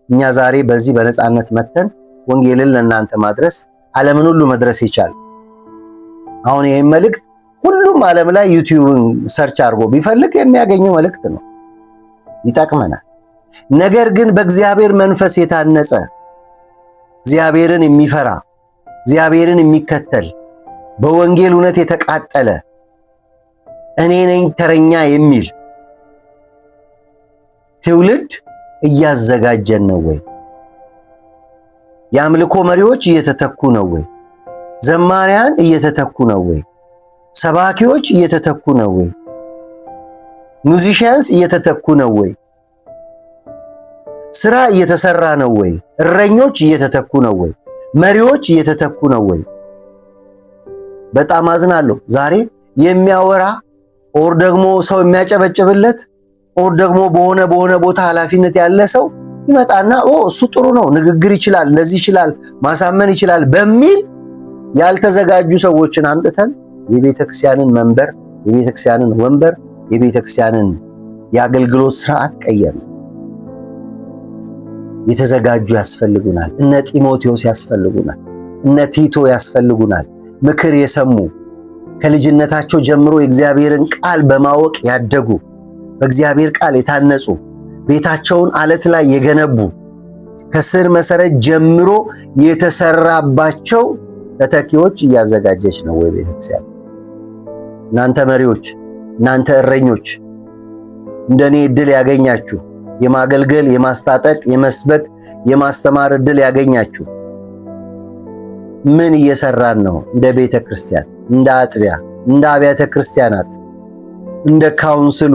እኛ ዛሬ በዚህ በነጻነት መተን ወንጌልን ለእናንተ ማድረስ ዓለምን ሁሉ መድረስ ይቻላል። አሁን ይሄን መልእክት ሁሉም ዓለም ላይ ዩቲዩብን ሰርች አድርጎ ቢፈልግ የሚያገኘው መልእክት ነው፣ ይጠቅመናል። ነገር ግን በእግዚአብሔር መንፈስ የታነጸ እግዚአብሔርን የሚፈራ እግዚአብሔርን የሚከተል በወንጌል እውነት የተቃጠለ እኔ ነኝ ተረኛ የሚል ትውልድ እያዘጋጀን ነው ወይ? የአምልኮ መሪዎች እየተተኩ ነው ወይ? ዘማሪያን እየተተኩ ነው ወይ? ሰባኪዎች እየተተኩ ነው ወይ? ሙዚሺያንስ እየተተኩ ነው ወይ? ስራ እየተሰራ ነው ወይ? እረኞች እየተተኩ ነው ወይ? መሪዎች እየተተኩ ነው ወይ? በጣም አዝናለሁ። ዛሬ የሚያወራ ኦር ደግሞ ሰው የሚያጨበጭብለት ኦር ደግሞ በሆነ ቦታ ኃላፊነት ያለ ሰው ይመጣና እሱ ጥሩ ነው፣ ንግግር ይችላል፣ እንደዚህ ይችላል፣ ማሳመን ይችላል በሚል ያልተዘጋጁ ሰዎችን አምጥተን የቤተክርስቲያንን መንበር፣ የቤተክርስቲያንን ወንበር፣ የቤተክርስቲያንን የአገልግሎት ስርዓት ቀየር። የተዘጋጁ ያስፈልጉናል። እነ ጢሞቴዎስ ያስፈልጉናል። እነ ቲቶ ያስፈልጉናል። ምክር የሰሙ ከልጅነታቸው ጀምሮ የእግዚአብሔርን ቃል በማወቅ ያደጉ በእግዚአብሔር ቃል የታነጹ ቤታቸውን አለት ላይ የገነቡ ከስር መሰረት ጀምሮ የተሰራባቸው ተተኪዎች እያዘጋጀች ነው ወይ ቤተክርስቲያን? እናንተ መሪዎች፣ እናንተ እረኞች እንደኔ እድል ያገኛችሁ የማገልገል፣ የማስታጠቅ፣ የመስበክ፣ የማስተማር እድል ያገኛችሁ ምን እየሰራን ነው? እንደ ቤተክርስቲያን፣ እንደ አጥቢያ፣ እንደ አብያተ ክርስቲያናት፣ እንደ ካውንስሉ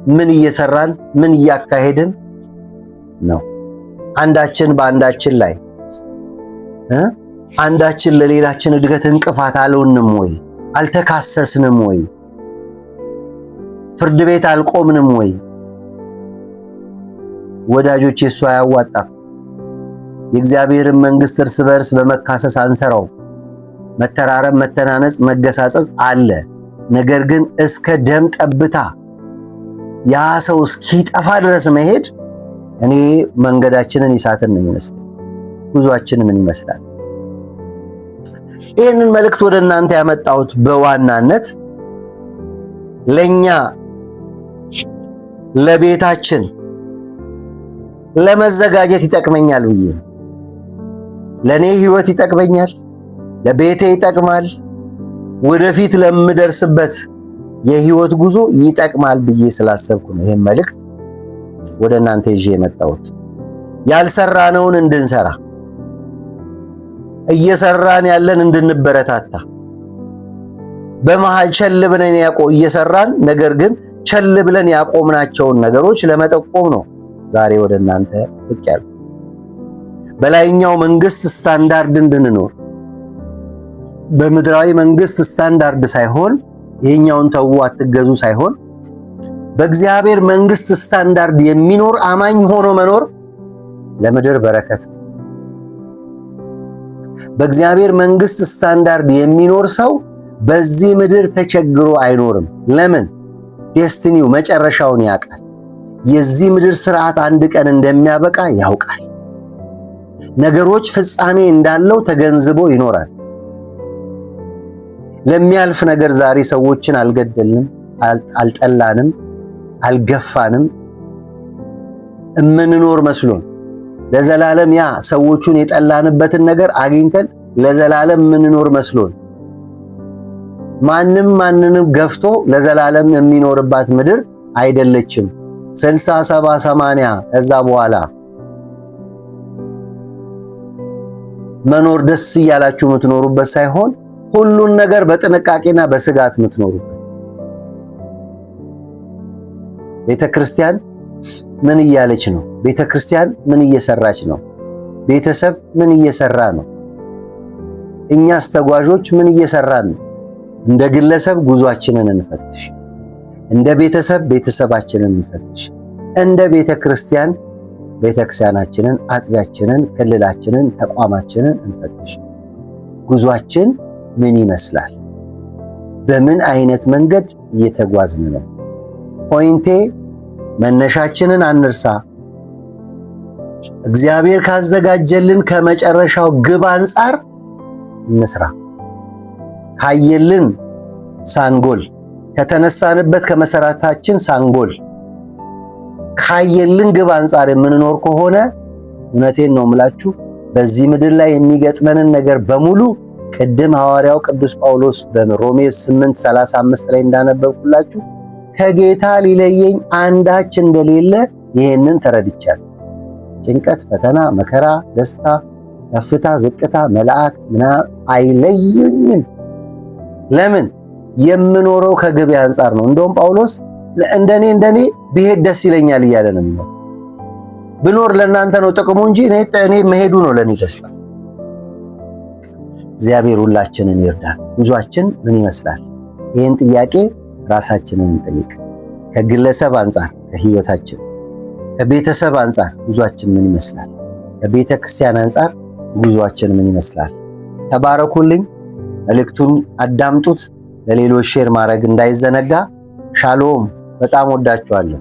ምን እየሰራን ምን እያካሄድን ነው? አንዳችን በአንዳችን ላይ አንዳችን ለሌላችን እድገት እንቅፋት አልሆንም ወይ? አልተካሰስንም ወይ? ፍርድ ቤት አልቆምንም ወይ? ወዳጆቼ እሱ አያዋጣም። የእግዚአብሔርን መንግስት እርስ በርስ በመካሰስ አንሰራው። መተራረም፣ መተናነጽ፣ መገሳጸጽ አለ። ነገር ግን እስከ ደም ጠብታ ያ ሰው እስኪጠፋ ድረስ መሄድ እኔ መንገዳችንን ይሳትን ነው የሚመስለው። ጉዟችን ምን ይመስላል? ይህንን መልእክት ወደ እናንተ ያመጣሁት በዋናነት ለኛ ለቤታችን ለመዘጋጀት ይጠቅመኛል ብዬ ነው። ለኔ ህይወት ይጠቅመኛል፣ ለቤቴ ይጠቅማል፣ ወደፊት ለምደርስበት የህይወት ጉዞ ይጠቅማል ብዬ ስላሰብኩ ነው ይሄን መልእክት ወደ እናንተ ይዤ የመጣሁት። ያልሰራነውን እንድንሰራ፣ እየሰራን ያለን እንድንበረታታ፣ በመሃል ቸል ብለን እየሰራን ነገር ግን ቸል ብለን ያቆምናቸውን ነገሮች ለመጠቆም ነው ዛሬ ወደ እናንተ ብቅ ያልኩት። በላይኛው መንግስት ስታንዳርድ እንድንኖር፣ በምድራዊ መንግስት ስታንዳርድ ሳይሆን ይሄኛውን ተው አትገዙ ሳይሆን በእግዚአብሔር መንግስት ስታንዳርድ የሚኖር አማኝ ሆኖ መኖር ለምድር በረከት ነው። በእግዚአብሔር መንግስት ስታንዳርድ የሚኖር ሰው በዚህ ምድር ተቸግሮ አይኖርም። ለምን? ዴስቲኒው መጨረሻውን ያውቃል። የዚህ ምድር ስርዓት አንድ ቀን እንደሚያበቃ ያውቃል። ነገሮች ፍጻሜ እንዳለው ተገንዝቦ ይኖራል። ለሚያልፍ ነገር ዛሬ ሰዎችን አልገደልንም፣ አልጠላንም፣ አልገፋንም። እምንኖር መስሎን ለዘላለም ያ ሰዎቹን የጠላንበትን ነገር አግኝተን ለዘላለም የምንኖር መስሎን ማንንም ገፍቶ ለዘላለም የሚኖርባት ምድር አይደለችም። 60 70 80 ከዛ በኋላ መኖር ደስ እያላችሁ የምትኖሩበት ሳይሆን ሁሉን ነገር በጥንቃቄና በስጋት የምትኖሩበት። ቤተክርስቲያን ምን እያለች ነው? ቤተክርስቲያን ምን እየሰራች ነው? ቤተሰብ ምን እየሰራ ነው? እኛስ ተጓዦች ምን እየሰራን ነው? እንደ ግለሰብ ጉዟችንን እንፈትሽ። እንደ ቤተሰብ ቤተሰባችንን እንፈትሽ። እንደ ቤተክርስቲያን ቤተክርስቲያናችንን፣ አጥቢያችንን፣ ክልላችንን፣ ተቋማችንን እንፈትሽ። ጉዟችን ምን ይመስላል? በምን አይነት መንገድ እየተጓዝን ነው? ፖይንቴ መነሻችንን አንርሳ። እግዚአብሔር ካዘጋጀልን ከመጨረሻው ግብ አንጻር እንስራ። ካየልን ሳንጎል፣ ከተነሳንበት ከመሰረታችን ሳንጎል ካየልን ግብ አንጻር የምንኖር ከሆነ እውነቴን ነው የምላችሁ በዚህ ምድር ላይ የሚገጥመንን ነገር በሙሉ ቅድም ሐዋርያው ቅዱስ ጳውሎስ በሮሜ 8:35 ላይ እንዳነበብኩላችሁ ከጌታ ሊለየኝ አንዳች እንደሌለ ይሄንን ተረድቻለሁ። ጭንቀት፣ ፈተና፣ መከራ፣ ደስታ፣ ከፍታ፣ ዝቅታ፣ መላእክት ምናምን አይለዩኝም። ለምን? የምኖረው ከግቤ አንጻር ነው። እንደውም ጳውሎስ እንደኔ ብሄድ ደስ ይለኛል እያለ ነው የሚለው። ብኖር ለእናንተ ነው ጥቅሙ እንጂ እኔ መሄዱ ነው ለኔ ደስታ። እግዚአብሔር ሁላችንን ይርዳን። ጉዟችን ምን ይመስላል? ይህን ጥያቄ ራሳችንን እንጠይቅ። ከግለሰብ አንጻር ከህይወታችን፣ ከቤተሰብ አንጻር ጉዟችን ምን ይመስላል? ከቤተ ክርስቲያን አንጻር ጉዟችን ምን ይመስላል? ተባረኩልኝ። መልእክቱን አዳምጡት። ለሌሎች ሼር ማድረግ እንዳይዘነጋ። ሻሎም። በጣም ወዳችኋለሁ።